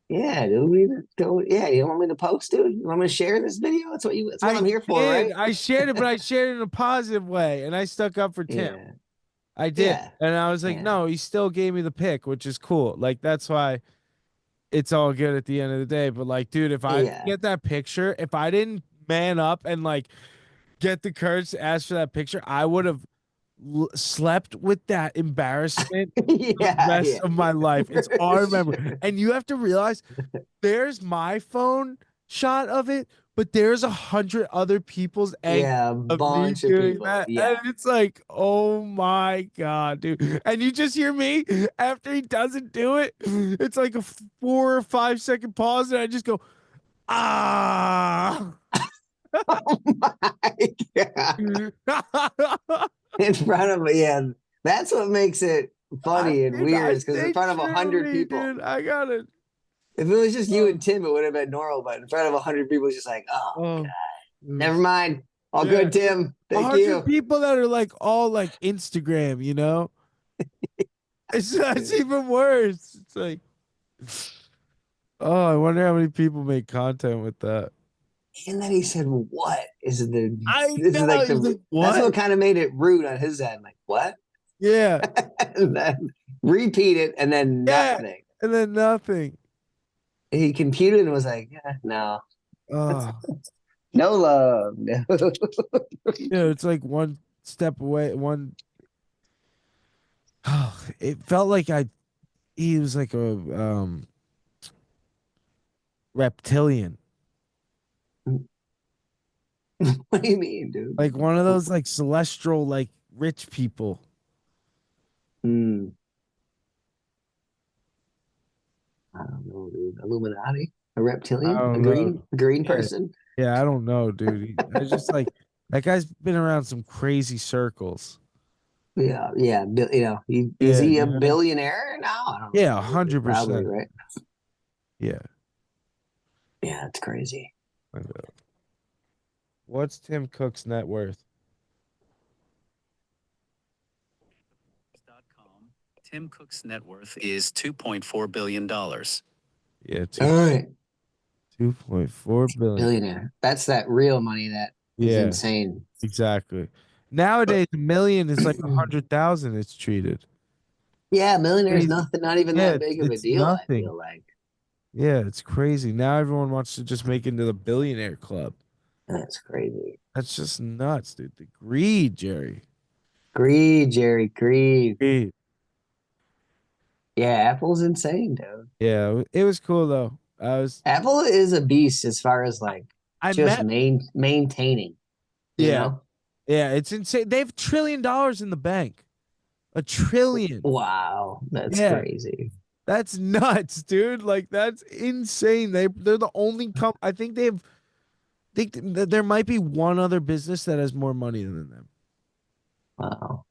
Speaker 2: yeah, dude. Yeah, you want me to post, dude? You want me to share this video? That's what
Speaker 3: I
Speaker 2: I'm here for,
Speaker 3: did.
Speaker 2: right?
Speaker 3: I shared it, but I shared it in a positive way. And I stuck up for Tim.
Speaker 2: Yeah,
Speaker 3: I did.
Speaker 2: yeah,
Speaker 3: And I was like,
Speaker 2: yeah,
Speaker 3: no, he still gave me the pick, which is cool. Like, that's why it's all good at the end of the day. But like, dude, if I didn't
Speaker 2: yeah,
Speaker 3: get that picture, if I didn't man up and like get the courage to ask for that picture, I would have slept with that embarrassment the
Speaker 2: yeah,
Speaker 3: rest
Speaker 2: yeah.
Speaker 3: of my life. It's
Speaker 2: For
Speaker 3: all I remember.
Speaker 2: sure.
Speaker 3: And you have to realize there's my phone shot of it, but there's 100 other people's angles
Speaker 2: Yeah, a
Speaker 3: of me
Speaker 2: bunch of
Speaker 3: doing
Speaker 2: people.
Speaker 3: that. And
Speaker 2: Yeah,
Speaker 3: it's like, oh my God, dude. And you just hear me after he doesn't do it. It's like a 4 or 5 second pause, and I just go, ah.
Speaker 2: oh my God. In front of me, yeah. That's what makes it funny and
Speaker 3: Dude,
Speaker 2: weird,
Speaker 3: I
Speaker 2: is because in
Speaker 3: stay
Speaker 2: front of
Speaker 3: true to
Speaker 2: 100
Speaker 3: me,
Speaker 2: people.
Speaker 3: dude. I got it.
Speaker 2: If it was just you
Speaker 3: Oh,
Speaker 2: and Tim, it would have been normal. But in front of 100 people, it's just like, oh,
Speaker 3: oh,
Speaker 2: never
Speaker 3: dude.
Speaker 2: mind. All
Speaker 3: Yeah.
Speaker 2: good, Tim.
Speaker 3: a
Speaker 2: Thank
Speaker 3: hundred
Speaker 2: you.
Speaker 3: people that are like all like Instagram, you know? It's even worse. It's like, oh, I wonder how many people make content with that.
Speaker 2: And then he said, "What is the?
Speaker 3: I
Speaker 2: This is
Speaker 3: know.
Speaker 2: like
Speaker 3: He's
Speaker 2: the.
Speaker 3: like,
Speaker 2: That's
Speaker 3: what?
Speaker 2: what kind of made it rude on his end. Like what?
Speaker 3: Yeah,
Speaker 2: And then repeat it, and then
Speaker 3: yeah,
Speaker 2: nothing.
Speaker 3: and then nothing.
Speaker 2: He computed and was like, no,
Speaker 3: Oh,
Speaker 2: no love, no.
Speaker 3: yeah, it's like one step away. Oh, it felt like he was like a reptilian,
Speaker 2: What do you mean, dude?
Speaker 3: like one of those like celestial, like rich people.
Speaker 2: Hmm. I don't know, dude. Illuminati, a
Speaker 3: I
Speaker 2: reptilian,
Speaker 3: don't know.
Speaker 2: a green
Speaker 3: Yeah,
Speaker 2: person.
Speaker 3: yeah, I don't know, dude. I was just like that guy's been around some crazy circles.
Speaker 2: Yeah, yeah. Is
Speaker 3: Yeah,
Speaker 2: he a
Speaker 3: you know?
Speaker 2: billionaire now? I don't
Speaker 3: Yeah,
Speaker 2: know. Dude. Probably
Speaker 3: 100%.
Speaker 2: right.
Speaker 3: Yeah.
Speaker 2: Yeah, it's crazy.
Speaker 3: I know. What's Tim Cook's net worth?
Speaker 4: Tim Cook's net worth is $2.4 billion.
Speaker 3: Yeah,
Speaker 2: All right,
Speaker 3: 2.4 billion.
Speaker 2: billionaire. That's that real money that is
Speaker 3: Yeah,
Speaker 2: insane.
Speaker 3: exactly. Nowadays, a million is like 100,000. It's treated.
Speaker 2: Yeah, millionaire is
Speaker 3: Crazy.
Speaker 2: nothing, not even
Speaker 3: Yeah,
Speaker 2: that big of a
Speaker 3: it's
Speaker 2: deal, I
Speaker 3: nothing.
Speaker 2: feel like.
Speaker 3: Yeah, it's crazy. Now everyone wants to just make it into the billionaire club.
Speaker 2: That's crazy.
Speaker 3: That's just nuts, dude. The greed, Jerry.
Speaker 2: Greed, Jerry, greed.
Speaker 3: Greed.
Speaker 2: Yeah, Apple's insane, dude.
Speaker 3: Yeah, it was cool though.
Speaker 2: Apple is a beast as far as like
Speaker 3: I
Speaker 2: just
Speaker 3: met.
Speaker 2: maintaining, you
Speaker 3: Yeah,
Speaker 2: know?
Speaker 3: yeah, it's insane. They have $1 trillion in the bank. $1 trillion.
Speaker 2: Wow, that's
Speaker 3: Yeah,
Speaker 2: crazy.
Speaker 3: That's nuts, dude. Like that's insane. They're the only I think they have. There might be one other business that has more money than them.
Speaker 2: Wow.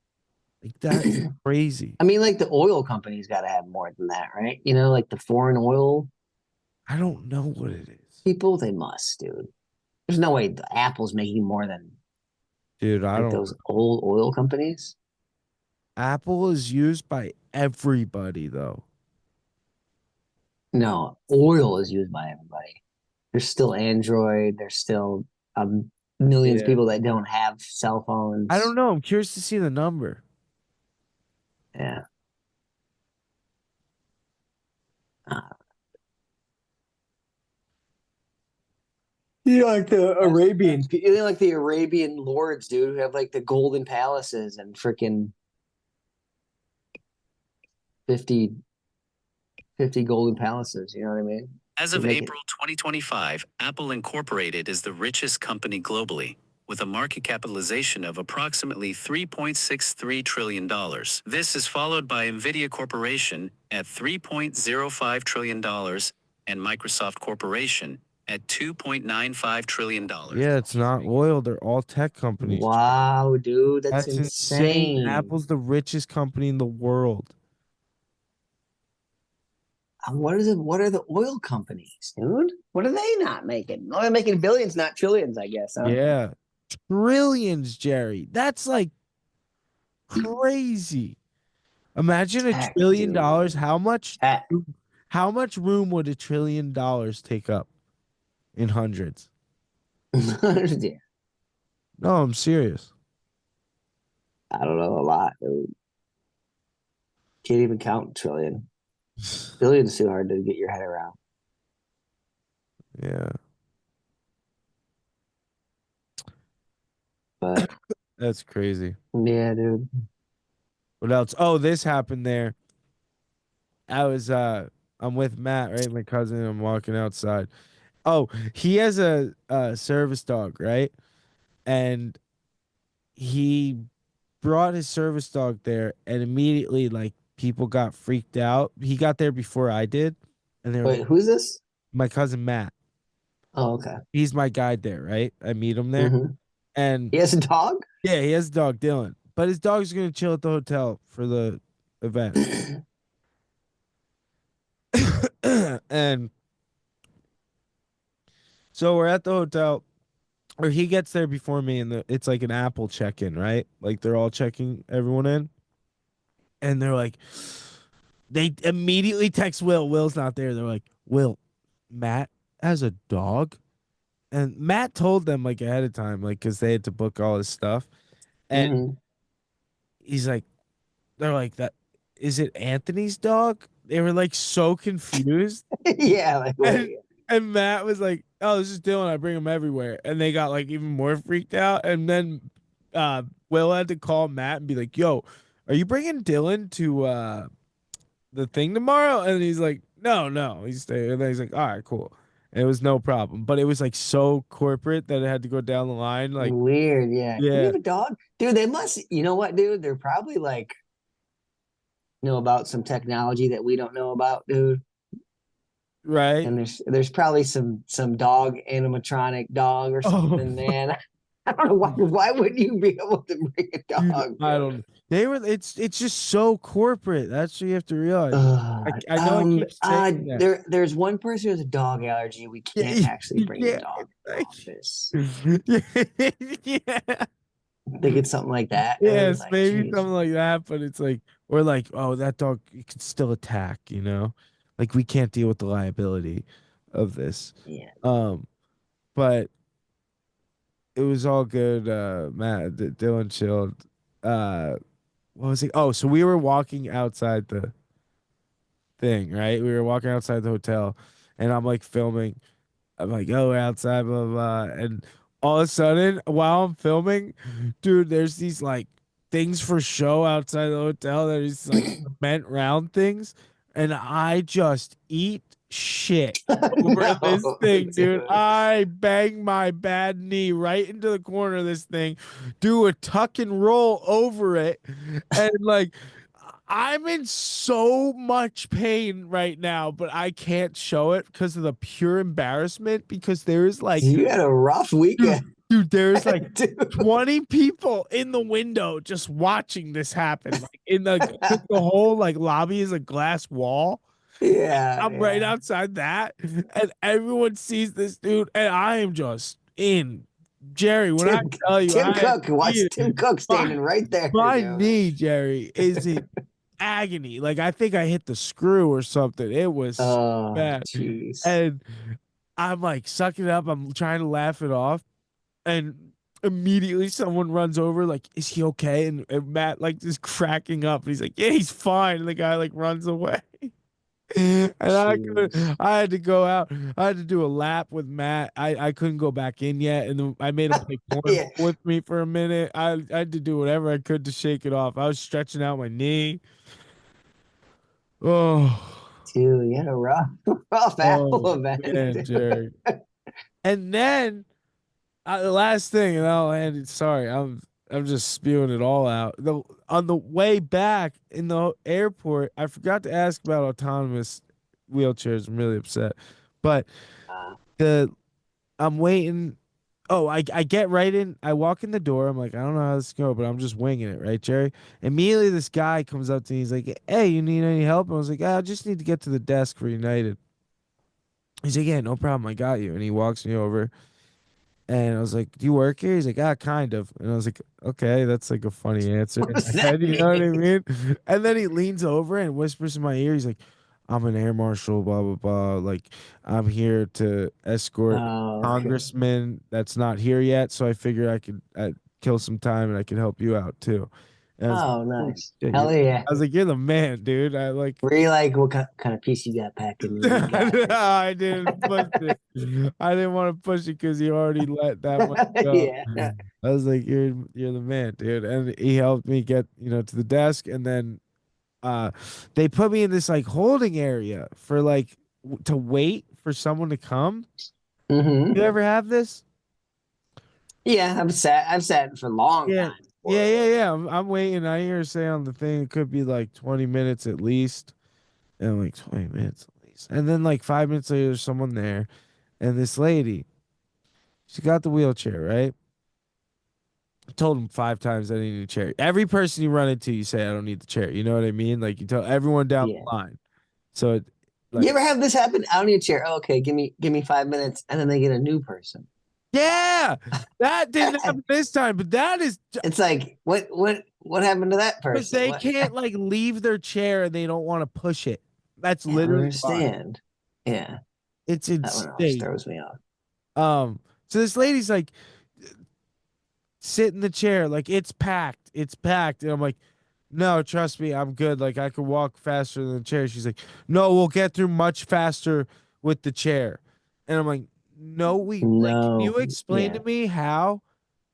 Speaker 3: Like that's crazy.
Speaker 2: I mean, like the oil companies got to have more than that, right? You know, like the foreign oil
Speaker 3: I don't know what it is,
Speaker 2: people, they must, dude. There's no way the Apple's making more than
Speaker 3: dude. I
Speaker 2: like
Speaker 3: don't.
Speaker 2: those old oil companies.
Speaker 3: Apple is used by everybody though.
Speaker 2: No, oil is used by everybody. There's still Android. There's still millions of
Speaker 3: Yeah.
Speaker 2: people that don't have cell
Speaker 3: I don't
Speaker 2: phones.
Speaker 3: know. I'm curious to see the number.
Speaker 2: Yeah. Uh, you like the Arabian lords, dude, who have like the golden palaces and freaking 50, 50 golden palaces. You know what I mean?
Speaker 4: As
Speaker 2: They
Speaker 4: of
Speaker 2: make it.
Speaker 4: April 2025, Apple Incorporated is the richest company globally, with a market capitalization of approximately $3.63 trillion. This is followed by Nvidia Corporation at $3.05 trillion and Microsoft Corporation at $2.95 trillion.
Speaker 3: Yeah, it's not oil. They're all tech companies.
Speaker 2: Wow, dude, that's
Speaker 3: That's insane.
Speaker 2: insane.
Speaker 3: Apple's the richest company in the world.
Speaker 2: What is it? What are the oil companies, dude? What are they not making? Oh, they're making billions, not trillions, I guess, huh?
Speaker 3: Yeah. Trillions, Jerry. That's like crazy. Imagine
Speaker 2: Heck,
Speaker 3: $1 trillion.
Speaker 2: dude. Heck.
Speaker 3: How much room would $1 trillion take up in hundreds?
Speaker 2: Yeah,
Speaker 3: No, I'm serious.
Speaker 2: I don't know, a lot, dude. Can't even count trillion. Billion's too hard to get your head around.
Speaker 3: Yeah,
Speaker 2: But
Speaker 3: that's crazy.
Speaker 2: yeah, dude.
Speaker 3: What else? Oh, this happened there. I was I'm with Matt, right? My cousin, I'm walking outside. Oh, he has a service dog, right? And he brought his service dog there and immediately like people got freaked out. He got there before I did, and they're
Speaker 2: Wait, who's this?
Speaker 3: my cousin Matt.
Speaker 2: Oh, okay.
Speaker 3: He's my guide there, right? I meet him there.
Speaker 2: Hmm.
Speaker 3: And
Speaker 2: He has a dog?
Speaker 3: yeah, he has a dog, Dylan. But his dog's gonna chill at the hotel for the event. And so we're at the hotel, or he gets there before me, and it's like an Apple check-in, right? Like they're all checking everyone in, and they're like, they immediately text Will. Will's not there. They're like, Will, Matt has a dog, and Matt told them like ahead of time, like because they had to book all his stuff, and
Speaker 2: Hmm.
Speaker 3: he's like, they're like that. Is it Anthony's dog? They were like so confused.
Speaker 2: Yeah, like
Speaker 3: And,
Speaker 2: wait.
Speaker 3: and Matt was like, "Oh, this is Dylan. I bring him everywhere." And they got like even more freaked out. And then Will had to call Matt and be like, "Yo, are you bringing Dylan to the thing tomorrow?" And he's like, "No, no." He's staying. And then he's like, "All right, cool." And it was no problem. But it was like so corporate that it had to go down the line. Like,
Speaker 2: Weird, yeah. You
Speaker 3: yeah,
Speaker 2: have a dog? Dude, they must, you know what, dude? They're probably like know about some technology that we don't know about, dude.
Speaker 3: right.
Speaker 2: And there's probably some dog animatronic dog or
Speaker 3: Oh,
Speaker 2: something, man. I don't know why wouldn't you be able to bring a
Speaker 3: dude,
Speaker 2: dog,
Speaker 3: I
Speaker 2: dude?
Speaker 3: don't. They were. It's just so corporate. That's what you have to realize.
Speaker 2: Uh,
Speaker 3: I know I keep saying that.
Speaker 2: there's one person who has a dog allergy. We can't
Speaker 3: Yeah,
Speaker 2: actually bring the
Speaker 3: yeah,
Speaker 2: dog to the
Speaker 3: like,
Speaker 2: office.
Speaker 3: yeah.
Speaker 2: I think it's something like that, dude.
Speaker 3: Yes,
Speaker 2: Like,
Speaker 3: maybe
Speaker 2: geez.
Speaker 3: something like that. But it's like, or like, oh, that dog it could still attack. Like we can't deal with the liability of this.
Speaker 2: Yeah.
Speaker 3: Um, but it was all good. Matt, Dylan chilled. Uh, what was it? Oh, so we were walking outside the thing, right? We were walking outside the hotel, and I'm like filming. I'm like, oh, we're outside, blah, blah, blah. And all of a sudden, while I'm filming, dude, there's these like things for show outside the hotel. There's like cement round things. And I just eat shit over this
Speaker 2: No,
Speaker 3: thing, dude.
Speaker 2: dude.
Speaker 3: I bang my bad knee right into the corner of this thing, do a tuck and roll over it. And like, I'm in so much pain right now, but I can't show it because of the pure embarrassment. Because there's like,
Speaker 2: You had a rough weekend,
Speaker 3: there's like
Speaker 2: dude.
Speaker 3: 20 people in the window just watching this happen. Like in the whole like lobby is a glass wall.
Speaker 2: Yeah,
Speaker 3: I'm right
Speaker 2: yeah.
Speaker 3: outside that, and everyone sees this dude, and I am just in. Jerry, when I
Speaker 2: Tim,
Speaker 3: tell you,
Speaker 2: Tim
Speaker 3: I
Speaker 2: Cook. Watch Tim Cook
Speaker 3: my,
Speaker 2: standing right there,
Speaker 3: my
Speaker 2: dude.
Speaker 3: knee, Jerry, is in agony. Like I think I hit the screw or something. It was so
Speaker 2: Oh,
Speaker 3: bad,
Speaker 2: jeez.
Speaker 3: and I'm like sucking it up. I'm trying to laugh it off, and immediately someone runs over, like, "Is he okay?" And Matt like just cracking up. He's like, "Yeah, he's fine." And the guy like runs away. And
Speaker 2: Jeez.
Speaker 3: I had to go out. I had to do a lap with Matt. I couldn't go back in yet, and then I made him play
Speaker 2: Yeah,
Speaker 3: cornhole with me for a minute. I had to do whatever I could to shake it off. I was stretching out my knee. Oh,
Speaker 2: dude, you had a rough
Speaker 3: oh
Speaker 2: apple event.
Speaker 3: man, Jerry. And then the last thing, and I'll end it. Sorry, I'm just spewing it all out. On the way back in the airport, I forgot to ask about autonomous wheelchairs. I'm really upset, but
Speaker 2: Uh,
Speaker 3: the I'm waiting. Oh, I get right in. I walk in the door. I'm like, I don't know how this is going, but I'm just winging it, right, Jerry? Immediately, this guy comes up to me. He's like, "Hey, you need any help?" And I was like, "I just need to get to the desk for United." He's like, "Yeah, no problem. I got you." And he walks me over. And I was like, "Do you work here?" He's like, "Ah, kind of." And I was like, "Okay, that's like a funny answer
Speaker 2: what
Speaker 3: in
Speaker 2: does
Speaker 3: my
Speaker 2: that
Speaker 3: head." You know what I
Speaker 2: mean?
Speaker 3: mean? And then he leans over and whispers in my ear. He's like, "I'm an air marshal, blah blah blah. Like, I'm here to escort
Speaker 2: Oh, okay.
Speaker 3: congressman that's not here yet. So I figure I could kill some time and I could help you out too." And I was like,
Speaker 2: Oh,
Speaker 3: "Holy
Speaker 2: nice.
Speaker 3: shit,
Speaker 2: Hell yeah.
Speaker 3: I was like, "You're the man, dude." I like.
Speaker 2: Were you like, what kind of piece you got packing? You got it.
Speaker 3: I didn't push it. I didn't want to push it because he already let that much go.
Speaker 2: Yeah.
Speaker 3: I was like, "You're the man, dude," and he helped me get to the desk, and then they put me in this like holding area for like to wait for someone to come.
Speaker 2: Hmm.
Speaker 3: You ever have this?
Speaker 2: Yeah, I've sat for a long
Speaker 3: Yeah,
Speaker 2: time
Speaker 3: yeah,
Speaker 2: before.
Speaker 3: yeah, yeah. I'm waiting. I hear her say on the thing it could be like 20 minutes at least, and I'm like 20 minutes at least, and then like 5 minutes later, there's someone there, and this lady, she got the wheelchair, right? I told him 5 times I didn't need a chair. Every person you run into, you say I don't need the chair. You know what I mean? Like you tell everyone down
Speaker 2: Yeah.
Speaker 3: the line. So it,
Speaker 2: You
Speaker 3: like,
Speaker 2: ever have this happen? I don't need a chair. Oh, okay, give me 5 minutes, and then they get a new person.
Speaker 3: yeah, that didn't happen this time, but that is
Speaker 2: It's like, what happened to that
Speaker 3: because
Speaker 2: person?
Speaker 3: they
Speaker 2: What?
Speaker 3: can't like leave their chair and they don't want to push it. That's
Speaker 2: I don't
Speaker 3: literally why.
Speaker 2: understand. Yeah,
Speaker 3: It's
Speaker 2: that one always
Speaker 3: insane.
Speaker 2: throws me off.
Speaker 3: So this lady's like, sit in the chair, like it's packed, and I'm like, no, trust me, I'm good. Like I could walk faster than the chair. She's like, no, we'll get through much faster with the chair, and I'm like, no, we like, can
Speaker 2: No,
Speaker 3: you explain
Speaker 2: yeah,
Speaker 3: to me how?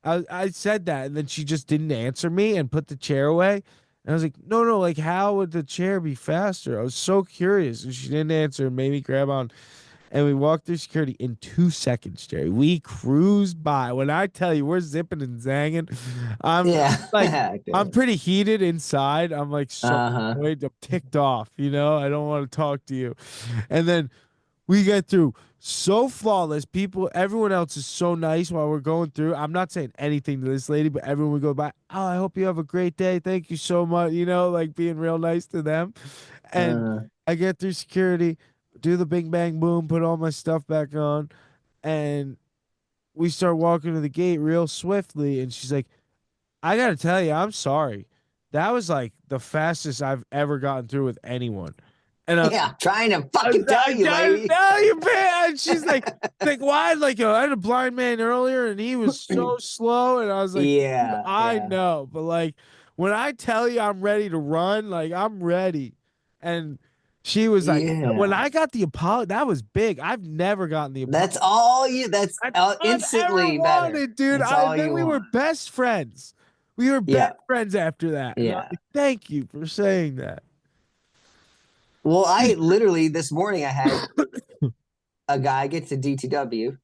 Speaker 3: I said that, and then she just didn't answer me and put the chair away. And I was like, no, no, like how would the chair be faster? I was so curious, and she didn't answer and made me grab on. And we walked through security in 2 seconds, Jerry. We cruised by. When I tell you we're zipping and zanging, I'm like,
Speaker 2: yeah.
Speaker 3: I'm pretty heated inside. I'm like so
Speaker 2: Uh-huh.
Speaker 3: annoyed. I'm ticked off, I don't want to talk to you. And then we get through so flawless. People, everyone else is so nice while we're going through. I'm not saying anything to this lady, but everyone would go by, oh, I hope you have a great day. Thank you so much. Like being real nice to them. And
Speaker 2: Uh,
Speaker 3: I get through security, do the bing bang boom, put all my stuff back on, and we start walking to the gate real swiftly. And she's like, I gotta tell you, I'm sorry. That was like the fastest I've ever gotten through with anyone. And
Speaker 2: yeah, trying to fucking
Speaker 3: I
Speaker 2: tell you,
Speaker 3: gotta
Speaker 2: lady.
Speaker 3: tell you, man. She's like, why? Like, I had a blind man earlier, and he was so slow. And I was like, dude,
Speaker 2: Yeah,
Speaker 3: I
Speaker 2: yeah,
Speaker 3: know, but like, when I tell you I'm ready to run, like, I'm ready. And she was like, when
Speaker 2: yeah.
Speaker 3: I got the apology, that was big. I've never gotten the apology.
Speaker 2: That's
Speaker 3: I've ever
Speaker 2: instantly better.
Speaker 3: wanted, dude.
Speaker 2: That's
Speaker 3: I
Speaker 2: all
Speaker 3: then
Speaker 2: you
Speaker 3: we were
Speaker 2: want.
Speaker 3: best friends. We were best
Speaker 2: Yeah,
Speaker 3: friends after that. And I was
Speaker 2: yeah.
Speaker 3: like, thank you for saying that.
Speaker 2: Well, I literally this morning I had a guy get to DTW to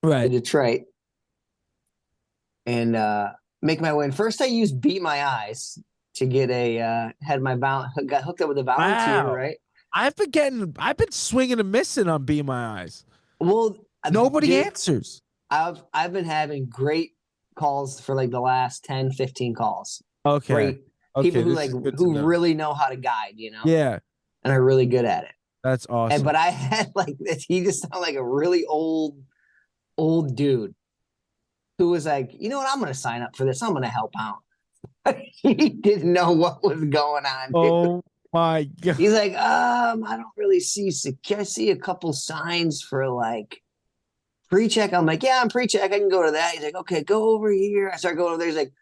Speaker 3: Right.
Speaker 2: Detroit and make my way. And first I used Beat My Eyes to get had my got hooked up with a volunteer,
Speaker 3: Wow.
Speaker 2: right?
Speaker 3: I've been swinging and missing on Be My Eyes.
Speaker 2: Well,
Speaker 3: Nobody
Speaker 2: dude,
Speaker 3: answers.
Speaker 2: I've been having great calls for like the last 10, 15 calls.
Speaker 3: Okay.
Speaker 2: Great people
Speaker 3: Okay,
Speaker 2: who
Speaker 3: this
Speaker 2: like
Speaker 3: is good to
Speaker 2: who
Speaker 3: know.
Speaker 2: really know how to guide, you know,
Speaker 3: Yeah,
Speaker 2: and are really good at it.
Speaker 3: that's
Speaker 2: And
Speaker 3: awesome.
Speaker 2: but I had like this, he just sounded like a really old dude who was like, you know what, I'm gonna sign up for this. I'm gonna help out. He didn't know what was going on, dude.
Speaker 3: Oh my God.
Speaker 2: He's like, I don't really see. Can I see a couple signs for like pre-check? I'm like, yeah, I'm pre-check. I can go to that. He's like, okay, go over here. I start going over there. He's like,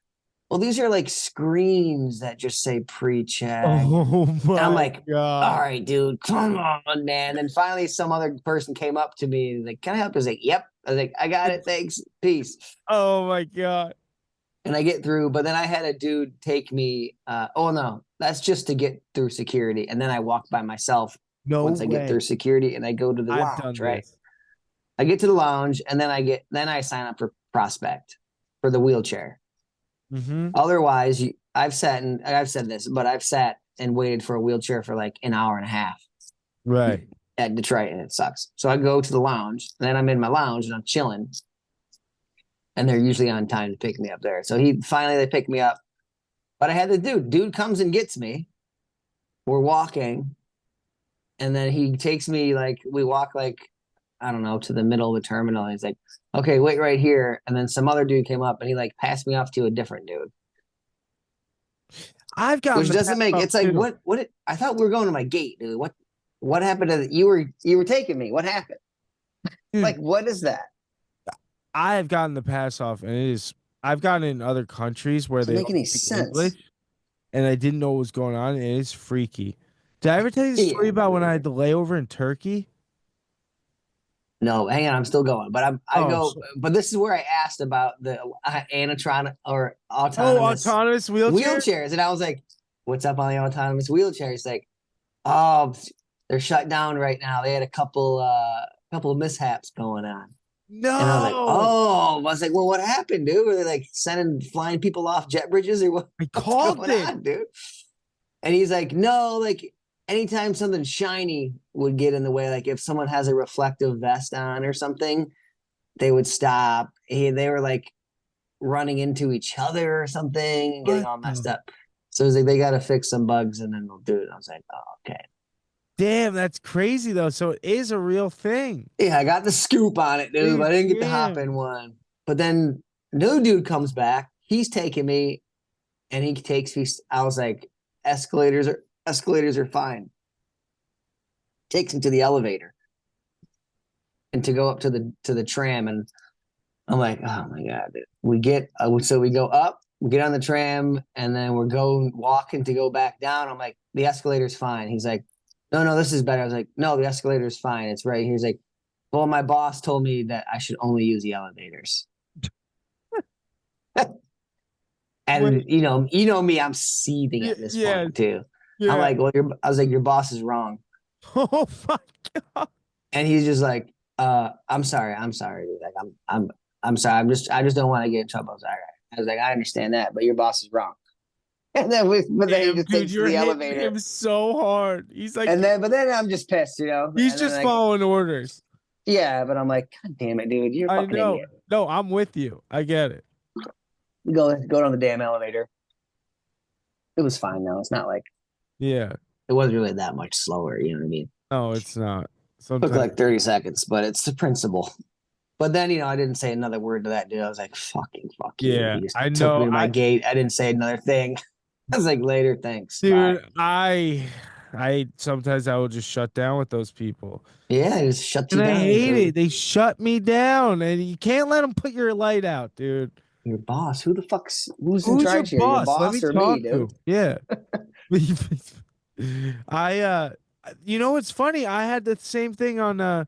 Speaker 2: well, these are like screens that just say pre-check.
Speaker 3: Oh
Speaker 2: And I'm
Speaker 3: my
Speaker 2: like,
Speaker 3: God.
Speaker 2: all right, dude, come on, man. And finally, some other person came up to me and like, can I help? I was like, yep. I was like, I got it. Thanks. Peace.
Speaker 3: Oh my God.
Speaker 2: And I get through, but then I had a dude take me. Oh no, that's just to get through security. And then I walk by myself
Speaker 3: No
Speaker 2: once I get
Speaker 3: way.
Speaker 2: through security, and I go to the
Speaker 3: I've done
Speaker 2: lounge. Right,
Speaker 3: this.
Speaker 2: I get to the lounge, and then I sign up for Prospect for the wheelchair.
Speaker 3: Mm-hmm.
Speaker 2: Otherwise, I've said this, but I've sat and waited for a wheelchair for like an hour and a half
Speaker 3: Right.
Speaker 2: at Detroit, and it sucks. So I go to the lounge, and then I'm in my lounge and I'm chilling, and they're usually on time to pick me up there. So they pick me up, but I had the dude comes and gets me. We're walking, and then he takes me like we walk like I don't know to the middle of the terminal. And he's like, "Okay, wait right here." And then some other dude came up and he like passed me off to a different dude,
Speaker 3: I've gotten
Speaker 2: which
Speaker 3: the
Speaker 2: doesn't make.
Speaker 3: pass
Speaker 2: It's like
Speaker 3: too.
Speaker 2: I thought we were going to my gate, dude. What happened to you were taking me? What happened?
Speaker 3: Dude,
Speaker 2: Like what is that?
Speaker 3: I have gotten the pass off, and I've gotten in other countries where
Speaker 2: Doesn't
Speaker 3: they
Speaker 2: make
Speaker 3: don't
Speaker 2: any
Speaker 3: speak
Speaker 2: sense.
Speaker 3: English, and I didn't know what was going on, and it's freaky. Did I ever tell you the story
Speaker 2: Yeah.
Speaker 3: about when I had the layover in Turkey?
Speaker 2: No, hang on, I'm still going, but I
Speaker 3: Oh,
Speaker 2: go.
Speaker 3: so-
Speaker 2: But this is where I asked about the anatron or
Speaker 3: oh,
Speaker 2: autonomous
Speaker 3: autonomous wheelchair.
Speaker 2: wheelchairs, and I was like, "What's up on the autonomous wheelchairs?" Like, oh, they're shut down right now. They had a couple of mishaps going on, and I was like,
Speaker 3: No,
Speaker 2: "Oh," I was like, "Well, what happened, dude? Were they like flying people off jet bridges or what,
Speaker 3: I
Speaker 2: what's
Speaker 3: called
Speaker 2: going
Speaker 3: it.
Speaker 2: on, dude?" And he's like, "No, like." Anytime something shiny would get in the way, like if someone has a reflective vest on or something, they would stop. They were like running into each other or something and getting
Speaker 3: What
Speaker 2: all messed
Speaker 3: the-
Speaker 2: up. So it was like they got to fix some bugs and then they'll do it. I was like, oh, okay.
Speaker 3: Damn, that's crazy though. So it is a real thing.
Speaker 2: Yeah, I got the scoop on it, dude, but I didn't get to hop in
Speaker 3: Damn.
Speaker 2: one. But then new dude comes back. He's taking me and he takes me. I was like, escalators are fine. Takes me to the elevator and to go up to the tram, and I'm like, oh my god! We go up, we get on the tram, and then we're going walking to go back down. I'm like, the escalator's fine. He's like, no, this is better. I was like, no, the escalator's fine. It's right here. He's like, well, my boss told me that I should only use the elevators. And
Speaker 3: Wait,
Speaker 2: you know me, I'm seething at this
Speaker 3: yeah,
Speaker 2: point too. I'm
Speaker 3: yeah.
Speaker 2: like, well, I was like, your boss is wrong.
Speaker 3: Oh my God.
Speaker 2: And he's just like, I'm sorry, dude. Like, I'm sorry. I just don't want to get in trouble. I was like, all right. I was like, I understand that, but your boss is wrong. And then but then he
Speaker 3: Damn,
Speaker 2: just
Speaker 3: dude,
Speaker 2: takes to
Speaker 3: you're
Speaker 2: the
Speaker 3: hitting
Speaker 2: elevator.
Speaker 3: him so hard. He's like,
Speaker 2: But then I'm just pissed, you know.
Speaker 3: he's
Speaker 2: And then
Speaker 3: just
Speaker 2: like,
Speaker 3: following orders.
Speaker 2: yeah, but I'm like, God damn it, dude, you're a
Speaker 3: I
Speaker 2: fucking
Speaker 3: know.
Speaker 2: idiot.
Speaker 3: No, I'm with you. I get it.
Speaker 2: Go down the damn elevator. It was fine though. It's not like
Speaker 3: Yeah.
Speaker 2: it wasn't really that much slower. You know what I mean?
Speaker 3: No, it's not.
Speaker 2: Took
Speaker 3: Sometimes.
Speaker 2: like 30 seconds, but it's the principle. But then, I didn't say another word to that dude. I was like, fuck
Speaker 3: Yeah,
Speaker 2: you. He just
Speaker 3: I
Speaker 2: took me
Speaker 3: know.
Speaker 2: to my gate. I didn't say another thing. I was like, later, thanks.
Speaker 3: Dude,
Speaker 2: Bye.
Speaker 3: I sometimes I will just shut down with those people.
Speaker 2: Yeah, it just shuts
Speaker 3: And
Speaker 2: you
Speaker 3: I
Speaker 2: down.
Speaker 3: hate it. They shut me down, and you can't let them put your light out, dude.
Speaker 2: Your boss. Who's in
Speaker 3: Who's your
Speaker 2: charge here? Your
Speaker 3: boss? Let me
Speaker 2: boss or me,
Speaker 3: talk to
Speaker 2: dude?
Speaker 3: him. Yeah. I you know what's funny? I had the same thing on my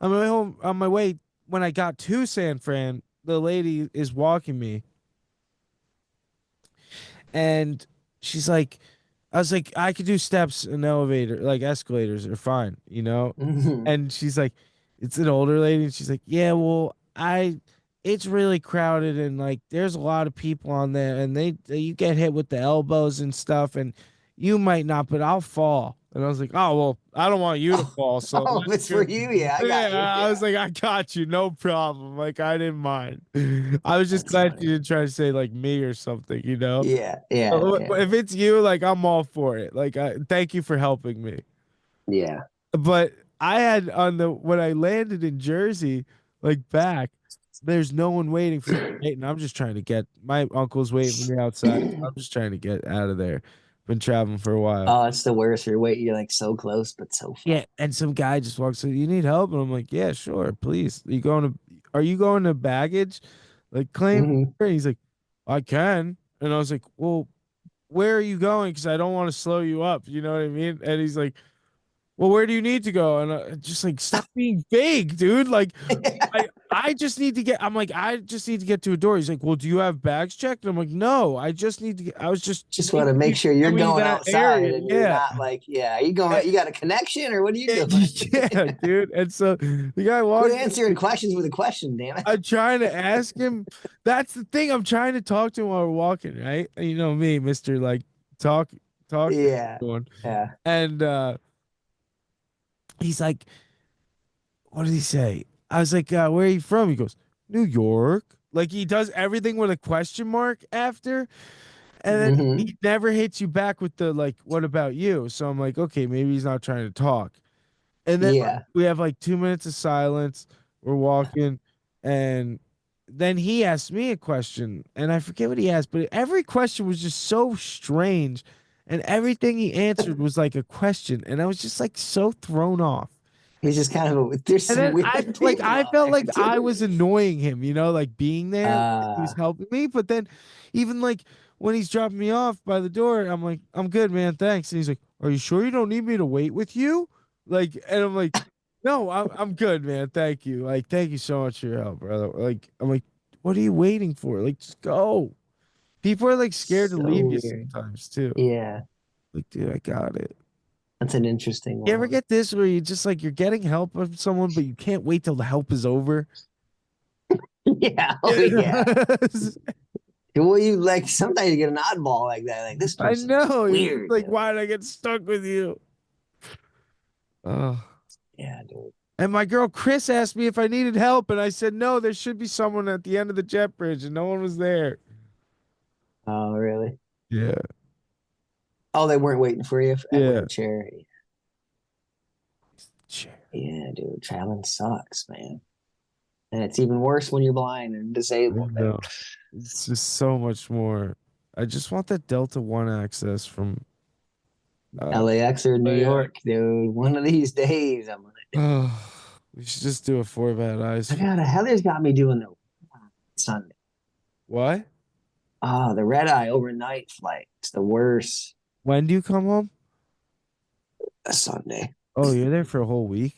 Speaker 3: way home on my way when I got to San Fran. The lady is walking me, and she's like, I was like, I could do steps and elevator, like escalators are fine, you know?
Speaker 2: Mhm.
Speaker 3: And she's like, it's an older lady, and she's like, yeah, well, it's really crowded and like there's a lot of people on there and you get hit with the elbows and stuff and you might not, but I'll fall. And I was like, oh well, I don't want you to fall, so
Speaker 2: Oh, if it's for you, yeah, I got you.
Speaker 3: I was
Speaker 2: Yeah.
Speaker 3: like, I got you, no problem. Like I didn't mind. I was just
Speaker 2: That's
Speaker 3: glad
Speaker 2: funny.
Speaker 3: you didn't try to say like me or something, you know.
Speaker 2: Yeah, yeah,
Speaker 3: But
Speaker 2: yeah,
Speaker 3: if it's you, like I'm all for it. Like thank you for helping me.
Speaker 2: yeah.
Speaker 3: But I had on the when I landed in Jersey, like back, there's no one waiting for me. And I'm just trying to get my uncle's waiting for me outside. I'm just trying to get out of there. Been traveling for a while.
Speaker 2: Oh, it's the worst. You're waiting. You're like so close, but so far.
Speaker 3: Yeah, and some guy just walks in, you need help? And I'm like, yeah, sure, please. Are you going to baggage? Like claim?
Speaker 2: Hmm.
Speaker 3: And he's like, I can. And I was like, well, where are you going? Because I don't want to slow you up. You know what I mean? And he's like, well, where do you need to go? And just like, stop being vague, dude. Like, I just need to get. I'm like, I just need to get to a door. He's like, well, do you have bags checked? And I'm like, no, I just need to get. I was just
Speaker 2: Just want to
Speaker 3: thinking
Speaker 2: make
Speaker 3: you
Speaker 2: sure
Speaker 3: show
Speaker 2: you're
Speaker 3: me
Speaker 2: going
Speaker 3: that
Speaker 2: outside
Speaker 3: area.
Speaker 2: and you're
Speaker 3: Yeah,
Speaker 2: not like, yeah, are you going? You got a connection or what are you doing?
Speaker 3: yeah, dude. And so the guy
Speaker 2: Quit
Speaker 3: walks.
Speaker 2: answering questions with a question, damn it.
Speaker 3: I'm trying to ask him. That's the thing. I'm trying to talk to him while we're walking, right? And you know me, Mister. Like talk to
Speaker 2: Yeah,
Speaker 3: everyone.
Speaker 2: yeah.
Speaker 3: And he's like, what did he say? I was like, where are you from? He goes, New York. Like he does everything with a question mark after, and then
Speaker 2: Hmm.
Speaker 3: he never hits you back with the like, what about you? So I'm like, okay, maybe he's not trying to talk. And then like,
Speaker 2: Yeah.
Speaker 3: we have like 2 minutes of silence. We're walking, and then he asked me a question, and I forget what he asked, but every question was just so strange, and everything he answered was like a question, and I was just like so thrown off.
Speaker 2: He's just kind of there's
Speaker 3: And
Speaker 2: some
Speaker 3: then I
Speaker 2: weird
Speaker 3: like
Speaker 2: people
Speaker 3: I
Speaker 2: out
Speaker 3: felt
Speaker 2: there
Speaker 3: like I
Speaker 2: too.
Speaker 3: was annoying him, you know, like being there. He was
Speaker 2: Uh,
Speaker 3: helping me, but then even like when he's dropping me off by the door, I'm like, I'm good, man, thanks. And he's like, are you sure you don't need me to wait with you? Like, and I'm like, no, I'm good, man. Thank you. Like, thank you so much for your help, brother. Like, I'm like, what are you waiting for? Like, just go. People are like scared to
Speaker 2: so
Speaker 3: leave you
Speaker 2: weird.
Speaker 3: sometimes too.
Speaker 2: Yeah,
Speaker 3: Like, dude, I got it.
Speaker 2: that's an interesting
Speaker 3: You ever
Speaker 2: one.
Speaker 3: get this where you just like you're getting help from someone, but you can't wait till the help is over?
Speaker 2: Yeah, oh yeah. Well, you like sometimes you get an oddball like that. Like this
Speaker 3: I
Speaker 2: person's
Speaker 3: know. You're just
Speaker 2: weird.
Speaker 3: like,
Speaker 2: You know?
Speaker 3: why did I get stuck with you? Oh.
Speaker 2: Yeah, dude.
Speaker 3: And my girl Chris asked me if I needed help, and I said no. There should be someone at the end of the jet bridge, and no one was there.
Speaker 2: Oh, really?
Speaker 3: Yeah,
Speaker 2: Oh, they weren't waiting for you with
Speaker 3: yeah.
Speaker 2: a chair.
Speaker 3: Chair.
Speaker 2: Yeah, dude. Traveling sucks, man. And it's even worse when you're blind and disabled, man.
Speaker 3: No, it's just so much more. I just want that Delta One access from. Uh,
Speaker 2: LAX or New
Speaker 3: yeah.
Speaker 2: York, dude. One of these days, I'm like,
Speaker 3: Oh, we should just do a four bad eyes.
Speaker 2: I got Heather's got me doing the Sunday.
Speaker 3: What?
Speaker 2: Oh, the red eye overnight flight. It's the worst.
Speaker 3: When do you come home?
Speaker 2: A Sunday.
Speaker 3: Oh, you're there for a whole week?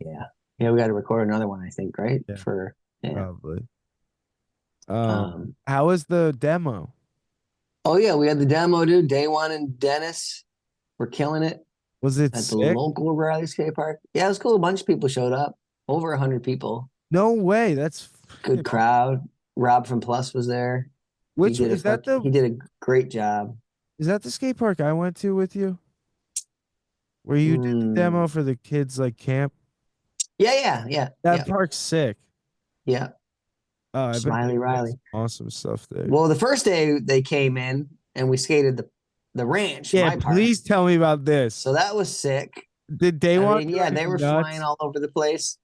Speaker 2: Yeah. Yeah, we got to record another one, I think, right?
Speaker 3: Yeah,
Speaker 2: For yeah.
Speaker 3: probably.
Speaker 2: Um.
Speaker 3: How was the demo?
Speaker 2: Oh yeah, we had the demo, dude. Day one and Dennis. We're killing it
Speaker 3: Was it
Speaker 2: at the
Speaker 3: sick?
Speaker 2: local Riley skate park. Yeah, it was cool. A bunch of people showed up. Over 100 people.
Speaker 3: No way. That's
Speaker 2: Good crowd. Rob from Plus was there.
Speaker 3: which is that
Speaker 2: He did a great job.
Speaker 3: the skate park I went to with you? Where you did the
Speaker 2: Mm.
Speaker 3: demo for the kids like camp?
Speaker 2: Yeah.
Speaker 3: That park's sick.
Speaker 2: Yeah.
Speaker 3: Oh, I bet
Speaker 2: Smiley
Speaker 3: they got
Speaker 2: Riley.
Speaker 3: some awesome stuff there.
Speaker 2: Well, the first day they came in and we skated the ranch,
Speaker 3: Yeah,
Speaker 2: my park.
Speaker 3: please tell me about this.
Speaker 2: So that was sick.
Speaker 3: Did they
Speaker 2: I
Speaker 3: want
Speaker 2: mean,
Speaker 3: to do
Speaker 2: yeah, they
Speaker 3: anything
Speaker 2: were flying
Speaker 3: nuts?
Speaker 2: all over the place.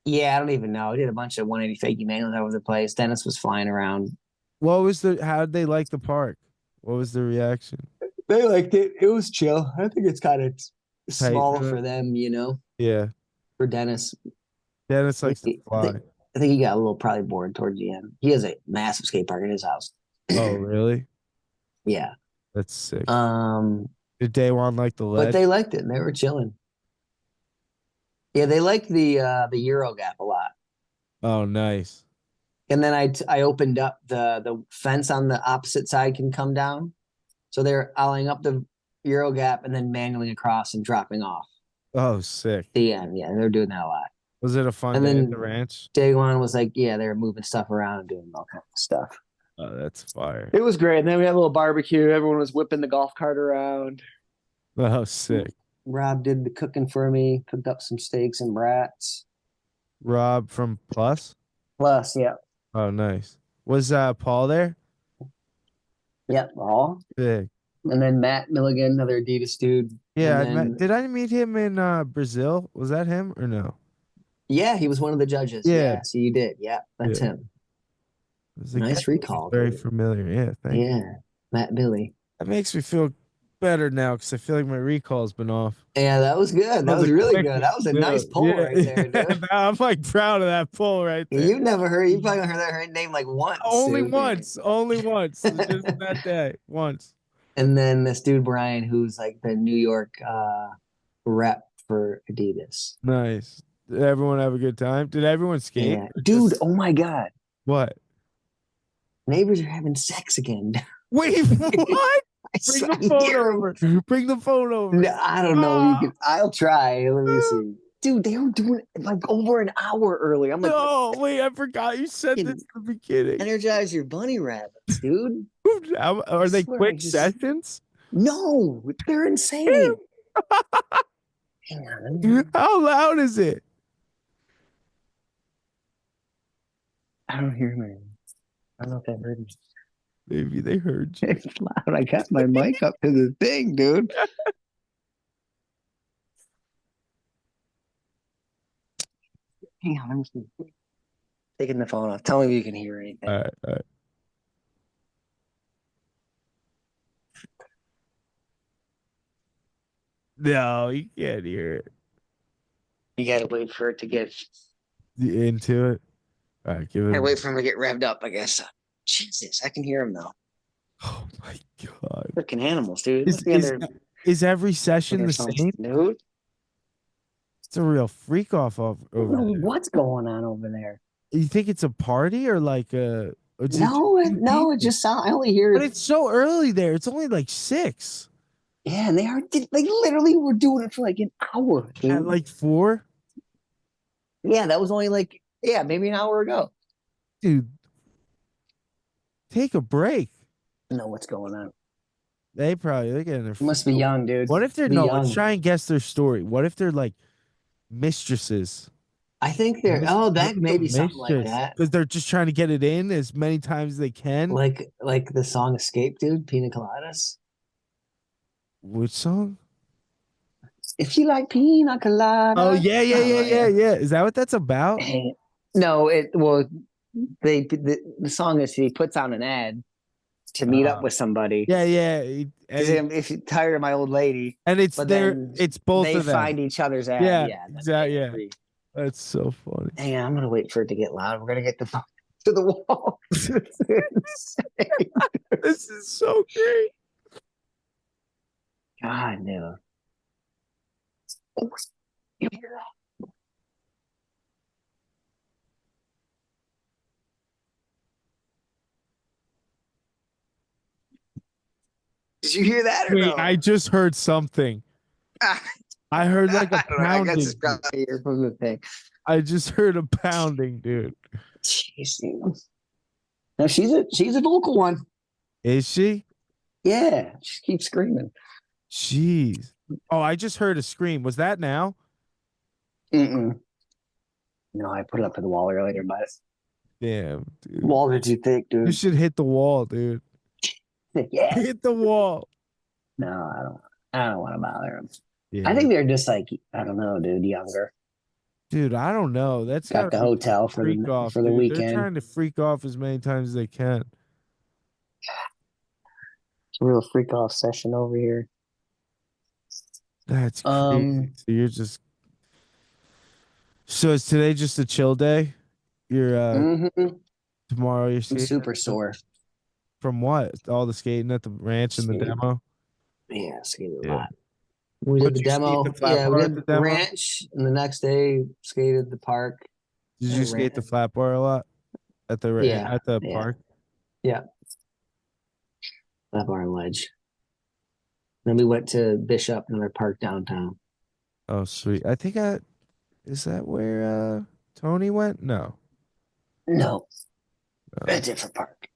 Speaker 2: Yeah, I don't even know. I did a bunch of 180 fakie manuals all over the place. Dennis was flying around.
Speaker 3: What was how did they like the park? What was the reaction?
Speaker 2: They liked it. It was chill. I think it's kind of
Speaker 3: Tight.
Speaker 2: small for them, you know,
Speaker 3: Yeah.
Speaker 2: for Dennis.
Speaker 3: Dennis likes to fly.
Speaker 2: I think he got a little probably bored towards the end. He has a massive skate park in his house.
Speaker 3: Oh, really?
Speaker 2: Yeah.
Speaker 3: That's sick. Did Day One like the
Speaker 2: But
Speaker 3: lead?
Speaker 2: they liked it and they were chilling. Yeah, they liked the Euro gap a lot.
Speaker 3: Oh, nice.
Speaker 2: And then I opened up the fence on the opposite side can come down. So they're ollieing up the Euro gap and then manually across and dropping off
Speaker 3: Oh, sick.
Speaker 2: the end. Yeah, they're doing that a lot.
Speaker 3: Was it a fun
Speaker 2: And
Speaker 3: day at
Speaker 2: then
Speaker 3: the ranch?
Speaker 2: day one was like, yeah, they were moving stuff around and doing all kinds of stuff.
Speaker 3: Oh, that's fire.
Speaker 2: It was great. And then we had a little barbecue. Everyone was whipping the golf cart around.
Speaker 3: Oh, sick.
Speaker 2: Rob did the cooking for me, cooked up some steaks and brats.
Speaker 3: Rob from Plus?
Speaker 2: Plus, yeah.
Speaker 3: Oh, nice. Was Paul there?
Speaker 2: Yeah, all.
Speaker 3: Sick.
Speaker 2: And then Matt Milligan, another Adidas dude.
Speaker 3: Yeah,
Speaker 2: And then,
Speaker 3: did I meet him in Brazil? Was that him or no?
Speaker 2: yeah, he was one of the judges.
Speaker 3: Yeah.
Speaker 2: Yeah, so you did. Yeah, that's
Speaker 3: Yeah.
Speaker 2: him.
Speaker 3: I was like,
Speaker 2: Nice
Speaker 3: that name is
Speaker 2: recall,
Speaker 3: very
Speaker 2: dude.
Speaker 3: familiar. Yeah, thank you.
Speaker 2: Yeah, Matt Billy.
Speaker 3: That makes me feel better now because I feel like my recall's been off.
Speaker 2: Yeah, that was good. That was
Speaker 3: a
Speaker 2: really
Speaker 3: quick
Speaker 2: good.
Speaker 3: one.
Speaker 2: That was a nice pull
Speaker 3: Yeah,
Speaker 2: right there,
Speaker 3: yeah.
Speaker 2: dude.
Speaker 3: I'm like proud of that pull right there.
Speaker 2: You probably heard that name like once.
Speaker 3: Only
Speaker 2: dude.
Speaker 3: once, just that day, once.
Speaker 2: And then this dude, Brian, who's like the New York rep for Adidas.
Speaker 3: Nice. Did everyone have a good time? Did everyone skate?
Speaker 2: Yeah. Dude, oh my God.
Speaker 3: What?
Speaker 2: Neighbors are having sex again.
Speaker 3: Wait, what? Bring the phone
Speaker 2: hear 'em.
Speaker 3: over. Bring the phone over.
Speaker 2: No, I don't know.
Speaker 3: Ah.
Speaker 2: I'll try. Let me see. Dude, they were doing it like over an hour early. I'm like,
Speaker 3: No, wait, I forgot you said this at the beginning.
Speaker 2: energize your bunny rabbits, dude.
Speaker 3: Are they
Speaker 2: swear,
Speaker 3: quick sessions?
Speaker 2: No, they're insane. Hang on.
Speaker 3: How loud is it?
Speaker 2: I don't hear me. I don't know if they heard me.
Speaker 3: Maybe they heard you.
Speaker 2: It's loud. I got my mic up to the thing, dude. Hang on, let me see. Taking the phone off. Tell me if you can hear anything.
Speaker 3: All right. No, you can't hear it.
Speaker 2: You gotta wait for it to get.
Speaker 3: Into it. All right, give it.
Speaker 2: I wait for him to get revved up. I guess. Jesus, I can hear him now.
Speaker 3: Oh my god!
Speaker 2: Freaking animals, dude.
Speaker 3: Is every session the same?
Speaker 2: Dude,
Speaker 3: It's a real freak off
Speaker 2: I
Speaker 3: over
Speaker 2: don't know
Speaker 3: there.
Speaker 2: what's going on over there.
Speaker 3: You think it's a party or like a? Or
Speaker 2: No, it just sounds. I only hear.
Speaker 3: But it's so early there. It's only like 6.
Speaker 2: Yeah, and they literally were doing it for like an hour, dude.
Speaker 3: At like 4.
Speaker 2: Yeah, that was only like maybe an hour ago.
Speaker 3: Dude, take a break.
Speaker 2: I know what's going on.
Speaker 3: They're getting their.
Speaker 2: Must be young, dude.
Speaker 3: What if they're
Speaker 2: Be
Speaker 3: no?
Speaker 2: young.
Speaker 3: Let's try and guess their story. What if they're like mistresses?
Speaker 2: I think they're. That may be something like that.
Speaker 3: Because they're just trying to get it in as many times as they can.
Speaker 2: Like the song "Escape," dude. Pina Coladas.
Speaker 3: Which song?
Speaker 2: If you like pina colada.
Speaker 3: Oh yeah. Is that what that's about?
Speaker 2: No, the song is he puts on an ad to meet up with somebody.
Speaker 3: Yeah.
Speaker 2: If you're tired of my old lady,
Speaker 3: and it's both
Speaker 2: they
Speaker 3: of them.
Speaker 2: find each other's ad.
Speaker 3: Yeah, exactly. Yeah, that's so funny.
Speaker 2: Hang on, I'm gonna wait for it to get loud. We're gonna get the phone to the wall.
Speaker 3: This is so great.
Speaker 2: God no. Oh, you hear that? Did you hear that or
Speaker 3: Wait,
Speaker 2: no?
Speaker 3: I just heard something. I heard like a pounding.
Speaker 2: I guess it's probably from the thing.
Speaker 3: I just heard a pounding, dude.
Speaker 2: Jeez. No, she's a vocal one.
Speaker 3: Is she?
Speaker 2: Yeah, she keeps screaming.
Speaker 3: Jeez. Oh, I just heard a scream. Was that now?
Speaker 2: No, I put it up to the wall earlier, but
Speaker 3: Damn, dude.
Speaker 2: walls are too thick,
Speaker 3: You
Speaker 2: dude.
Speaker 3: should hit the wall, dude.
Speaker 2: Yeah.
Speaker 3: Hit the wall.
Speaker 2: No, I don't want to bother them.
Speaker 3: Yeah.
Speaker 2: I think they're just like, I don't know, dude, younger.
Speaker 3: Dude, I don't know. That's
Speaker 2: Got the hotel for
Speaker 3: freak
Speaker 2: the
Speaker 3: off,
Speaker 2: for the
Speaker 3: dude.
Speaker 2: weekend.
Speaker 3: They're trying to freak off as many times as they can.
Speaker 2: It's a real freak off session over here.
Speaker 3: That's crazy. So is today just a chill day? You're tomorrow you're
Speaker 2: I'm
Speaker 3: skating?
Speaker 2: super sore.
Speaker 3: From what? All the skating at the ranch and the demo?
Speaker 2: Yeah, skated a
Speaker 3: Yeah.
Speaker 2: lot. We
Speaker 3: What,
Speaker 2: did the
Speaker 3: you skate
Speaker 2: demo.
Speaker 3: the flat
Speaker 2: Yeah,
Speaker 3: bar
Speaker 2: we
Speaker 3: at
Speaker 2: did
Speaker 3: the
Speaker 2: the
Speaker 3: demo?
Speaker 2: ranch, and the next day skated the park.
Speaker 3: Did you
Speaker 2: and
Speaker 3: skate the
Speaker 2: ran-
Speaker 3: flat bar a lot at the
Speaker 2: Yeah,
Speaker 3: park?
Speaker 2: Yeah. That bar ledge. Then we went to Bishop, another park downtown.
Speaker 3: Oh, sweet. I think Is that where Tony went? No.
Speaker 2: No,
Speaker 3: No.
Speaker 2: a different park.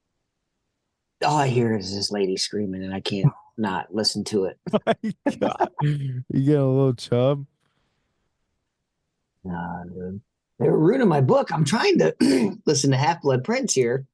Speaker 2: All I hear is this lady screaming, and I can't not listen to it.
Speaker 3: My God. You get a little chub.
Speaker 2: Nah, dude. They were ruining my book. I'm trying to listen to Half Blood Prince here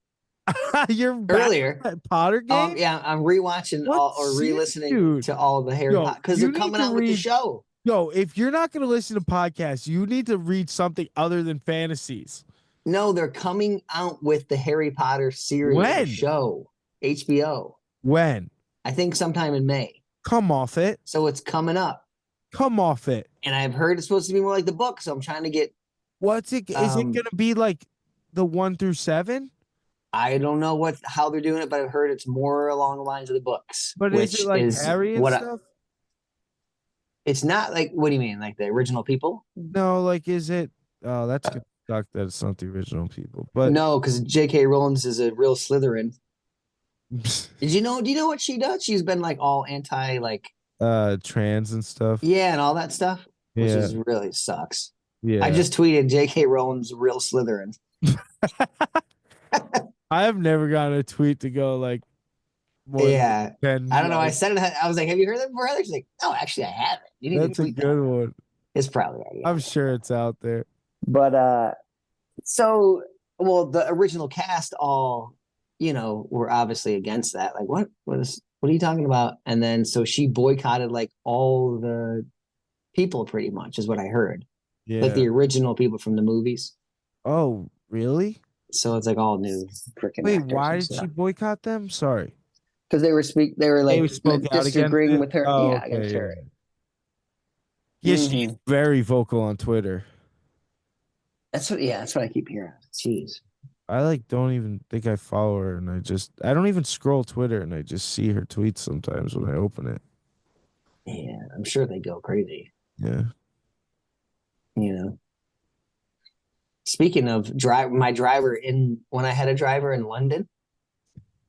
Speaker 3: You're back
Speaker 2: earlier.
Speaker 3: at Potter game?
Speaker 2: Yeah, I'm rewatching
Speaker 3: What
Speaker 2: all or
Speaker 3: series,
Speaker 2: re-listening
Speaker 3: dude?
Speaker 2: to all the Harry
Speaker 3: Yo,
Speaker 2: Potter because
Speaker 3: you
Speaker 2: they're
Speaker 3: need
Speaker 2: coming
Speaker 3: to
Speaker 2: out with the
Speaker 3: read.
Speaker 2: show.
Speaker 3: Yo, if you're not gonna listen to podcasts, you need to read something other than fantasies.
Speaker 2: No, they're coming out with the Harry Potter series
Speaker 3: When?
Speaker 2: show, HBO.
Speaker 3: When?
Speaker 2: I think sometime in May.
Speaker 3: Come off it.
Speaker 2: So it's coming up.
Speaker 3: Come off it.
Speaker 2: And I've heard it's supposed to be more like the book, so I'm trying to get
Speaker 3: What's it? Is it gonna be like the 1 through 7?
Speaker 2: I don't know how they're doing it, but I've heard it's more along the lines of the books.
Speaker 3: But
Speaker 2: which
Speaker 3: is it like Harry and stuff?
Speaker 2: It's not like, what do you mean? Like the original people?
Speaker 3: No, like is it? Oh, that's gonna suck that it's not the original people. But
Speaker 2: No, because J.K. Rowling is a real Slytherin. Do you know what she does? She's been like all anti
Speaker 3: trans and stuff.
Speaker 2: yeah, and all that stuff. Which
Speaker 3: Yeah.
Speaker 2: is really sucks.
Speaker 3: Yeah.
Speaker 2: I just tweeted J.K. Rowling's real Slytherin.
Speaker 3: I have never gotten a tweet to go like more
Speaker 2: Yeah.
Speaker 3: than
Speaker 2: I don't know. I said it. I was like, have you heard that before? She's like, no, actually I haven't. You need
Speaker 3: That's
Speaker 2: to
Speaker 3: a
Speaker 2: tweet
Speaker 3: good
Speaker 2: that.
Speaker 3: one.
Speaker 2: It's probably right. Yeah.
Speaker 3: I'm sure it's out there.
Speaker 2: But so well, the original cast all, were obviously against that. Like, what are you talking about? And then so she boycotted like all the people pretty much is what I heard.
Speaker 3: Yeah.
Speaker 2: Like the original people from the movies.
Speaker 3: Oh, really?
Speaker 2: So it's like all new freaking
Speaker 3: Wait,
Speaker 2: actors
Speaker 3: why
Speaker 2: and
Speaker 3: did she
Speaker 2: stuff.
Speaker 3: boycott them? Sorry.
Speaker 2: Because they were like
Speaker 3: spoke out against
Speaker 2: disagreeing
Speaker 3: it?
Speaker 2: with her.
Speaker 3: Oh,
Speaker 2: Yeah,
Speaker 3: okay,
Speaker 2: against her.
Speaker 3: Yeah, she's very vocal on Twitter.
Speaker 2: That's what I keep hearing. Jeez.
Speaker 3: I like don't even think I follow her, and I don't even scroll Twitter, and I just see her tweets sometimes when I open it.
Speaker 2: Yeah, I'm sure they go crazy.
Speaker 3: Yeah.
Speaker 2: Speaking of my driver when I had a driver in London.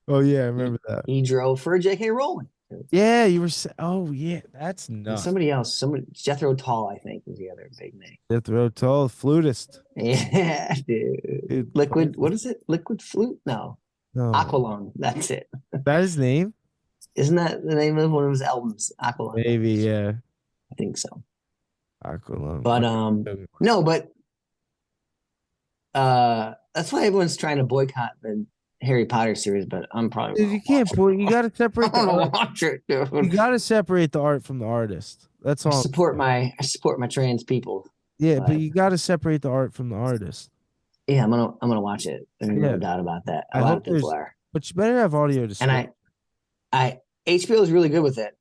Speaker 3: Oh yeah, I remember that.
Speaker 2: He drove for J.K. Rowling.
Speaker 3: Yeah, you were. Oh yeah, that's nuts.
Speaker 2: Somebody else, Jethro Tull, I think, was the other big name.
Speaker 3: Jethro Tull, flutist.
Speaker 2: Yeah, dude. Liquid. What is it? Liquid flute? No. Aqualung. That's it.
Speaker 3: That his name?
Speaker 2: Isn't that the name of one of his albums? Aqualung.
Speaker 3: Maybe, yeah.
Speaker 2: I think so.
Speaker 3: Aqualung.
Speaker 2: But no, but that's why everyone's trying to boycott the Harry Potter series, but I'm probably
Speaker 3: Dude, you can't. You got to separate the art.
Speaker 2: Watch it, dude.
Speaker 3: You got to separate the art from the artist. That's all.
Speaker 2: I support my trans people.
Speaker 3: Yeah, but you got to separate the art from the artist.
Speaker 2: Yeah, I'm gonna watch it. There's no doubt about that. A lot of people are.
Speaker 3: But you better have audio to.
Speaker 2: And I HBO is really good with it.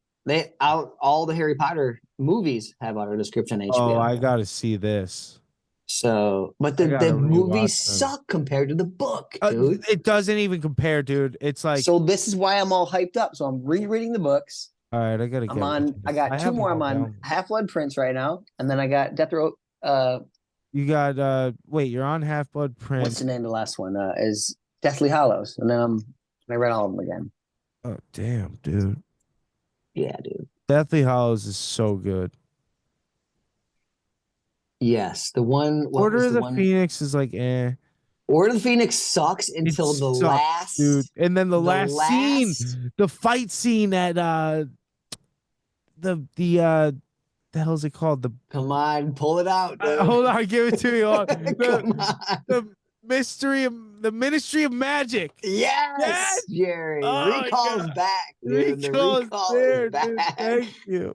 Speaker 2: All the Harry Potter movies have auto description on HBO.
Speaker 3: Oh, I got to see this.
Speaker 2: So, but the movies suck compared to the book, dude.
Speaker 3: It doesn't even compare, dude. It's like
Speaker 2: so. This is why I'm all hyped up. So I'm rereading the books.
Speaker 3: All right, I gotta.
Speaker 2: I got two more. I'm on Half Blood Prince right now, and then I got Death Row.
Speaker 3: You got wait, you're on Half Blood Prince.
Speaker 2: What's the name of the last one? Is Deathly Hallows, and then I read all of them again.
Speaker 3: Oh damn, dude.
Speaker 2: Yeah, dude.
Speaker 3: Deathly Hallows is so good.
Speaker 2: Yes, the one.
Speaker 3: Order of the Phoenix is like eh.
Speaker 2: Order of the Phoenix sucks until the last,
Speaker 3: dude, and then the last scene, the fight scene at the hell's it called?
Speaker 2: Come on, pull it out. Dude.
Speaker 3: Hold on, give it to me.
Speaker 2: Come on.
Speaker 3: The Ministry of Magic.
Speaker 2: Yes, Jerry.
Speaker 3: Oh,
Speaker 2: recall's back. Dude. The recall is back.
Speaker 3: Dude, thank you.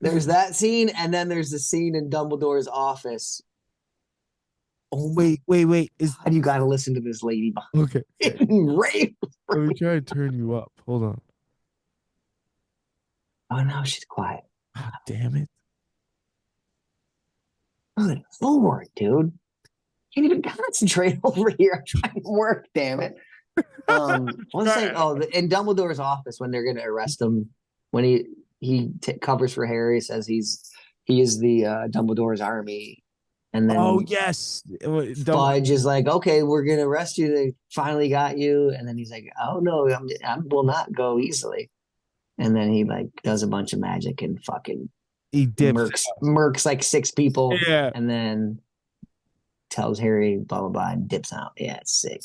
Speaker 2: There's that scene, and then there's the scene in Dumbledore's office.
Speaker 3: Oh wait.
Speaker 2: You got to listen to this lady.
Speaker 3: Okay.
Speaker 2: Rape.
Speaker 3: Let me try to turn you up. Hold on.
Speaker 2: Oh no, she's quiet.
Speaker 3: Oh, damn it.
Speaker 2: Good Lord, dude. Can't even concentrate over here. I'm trying to work, damn it. In Dumbledore's office when they're gonna arrest him, when he covers for Harry, says he is the Dumbledore's army, and then
Speaker 3: yes,
Speaker 2: Fudge is like, okay, we're gonna arrest you. They finally got you, and then he's like, oh no, I will not go easily. And then he like does a bunch of magic and fucking
Speaker 3: he dips.
Speaker 2: Murks like 6 people,
Speaker 3: Yeah.
Speaker 2: and then tells Harry blah blah blah and dips out. Yeah, it's sick.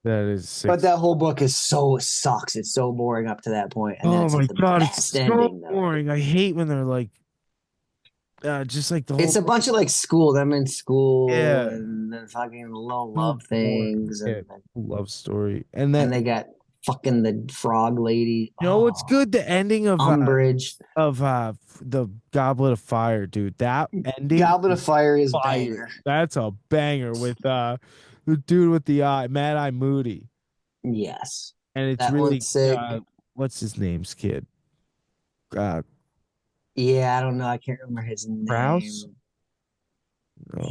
Speaker 3: That is sick.
Speaker 2: But that whole book sucks. It's so boring up to that point, and then
Speaker 3: Oh
Speaker 2: it's
Speaker 3: my
Speaker 2: like the
Speaker 3: god, it's
Speaker 2: best
Speaker 3: so
Speaker 2: ending though.
Speaker 3: boring. I hate when they're like, just like the whole.
Speaker 2: It's a bunch of like them in school,
Speaker 3: Yeah.
Speaker 2: and then fucking little
Speaker 3: Too
Speaker 2: love
Speaker 3: boring.
Speaker 2: things,
Speaker 3: Yeah,
Speaker 2: and
Speaker 3: love story, and then
Speaker 2: they got fucking the frog lady.
Speaker 3: you know what's good? The ending of
Speaker 2: Umbridge.
Speaker 3: The Goblet of Fire, dude. That ending,
Speaker 2: Goblet of Fire is
Speaker 3: fire.
Speaker 2: banger.
Speaker 3: That's a banger with the dude with the eye, Mad Eye Moody,
Speaker 2: Yes,
Speaker 3: and it's
Speaker 2: that
Speaker 3: really
Speaker 2: one's sick.
Speaker 3: What's his name's kid?
Speaker 2: Yeah, I don't know. I can't remember his
Speaker 3: Kraus?
Speaker 2: name.
Speaker 3: No.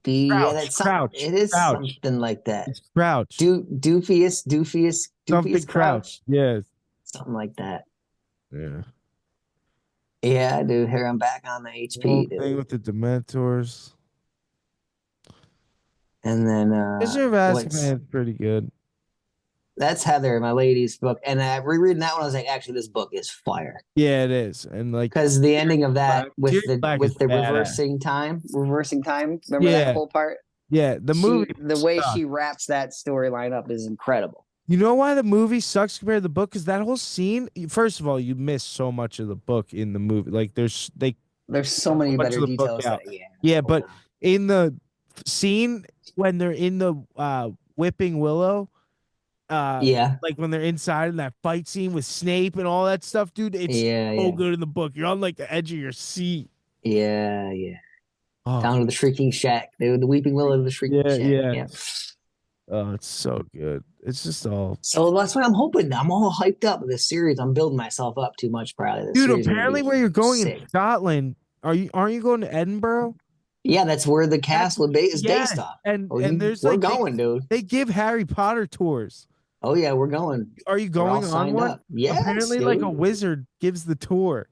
Speaker 2: Yeah, that's
Speaker 3: Crouch.
Speaker 2: it is
Speaker 3: Crouch.
Speaker 2: something like that.
Speaker 3: It's Crouch.
Speaker 2: Doofius Crouch,
Speaker 3: Yes.
Speaker 2: something like that.
Speaker 3: Yeah.
Speaker 2: Yeah, dude. Here I'm back on the
Speaker 3: The whole
Speaker 2: HP,
Speaker 3: thing
Speaker 2: dude.
Speaker 3: with the Dementors.
Speaker 2: And then
Speaker 3: Prisoner of Azkaban is pretty good.
Speaker 2: that's Heather, my lady's book. And rereading that one, I was like, actually, this book is fire.
Speaker 3: Yeah, it is. And like
Speaker 2: Because the ending of that with
Speaker 3: Black
Speaker 2: the reversing time. Remember that
Speaker 3: Yeah.
Speaker 2: whole part?
Speaker 3: Yeah, the movie.
Speaker 2: The way
Speaker 3: sucks.
Speaker 2: she wraps that storyline up is incredible.
Speaker 3: You know why the movie sucks compared to the book? Because that whole scene, first of all, you miss so much of the book in the movie. Like there's
Speaker 2: so many
Speaker 3: much
Speaker 2: better
Speaker 3: of the book
Speaker 2: details.
Speaker 3: out. Yeah, but in the scene when they're in the whipping Willow, like when they're inside in that fight scene with Snape and all that stuff, dude, it's so good in the book. You're on like the edge of your seat.
Speaker 2: Yeah.
Speaker 3: Oh,
Speaker 2: Down to the Shrieking Shack. The Weeping Willow to the Shrieking Shack.
Speaker 3: Yeah. Oh, it's so good. It's just all.
Speaker 2: So that's what I'm hoping. I'm all hyped up with this series. I'm building myself up too much, probably.
Speaker 3: Dude, apparently where you're going in Scotland, aren't you going to Edinburgh?
Speaker 2: Yeah, that's where the castle is based off.
Speaker 3: And there's
Speaker 2: we're going, dude.
Speaker 3: They give Harry Potter tours.
Speaker 2: Oh yeah, we're going.
Speaker 3: Are you going on one?
Speaker 2: Yes,
Speaker 3: apparently,
Speaker 2: dude.
Speaker 3: like a wizard gives the tour.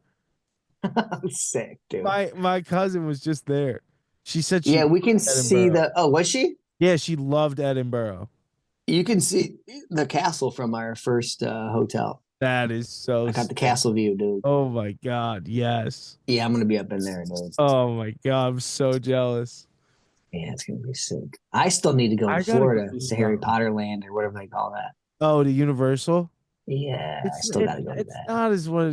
Speaker 2: I'm sick, dude.
Speaker 3: My cousin was just there. She said
Speaker 2: we can see the. Oh, was she?
Speaker 3: Yeah, she loved Edinburgh.
Speaker 2: You can see the castle from our first hotel.
Speaker 3: That is so.
Speaker 2: I got the castle view, dude.
Speaker 3: Oh my god, yes.
Speaker 2: Yeah, I'm gonna be up in there, dude.
Speaker 3: Oh my god, I'm so jealous.
Speaker 2: Yeah, it's gonna be sick. I still need to go to Florida, to Harry Potter Land or whatever they call that.
Speaker 3: Oh, to Universal.
Speaker 2: Yeah, I still gotta go to that.
Speaker 3: It's not as what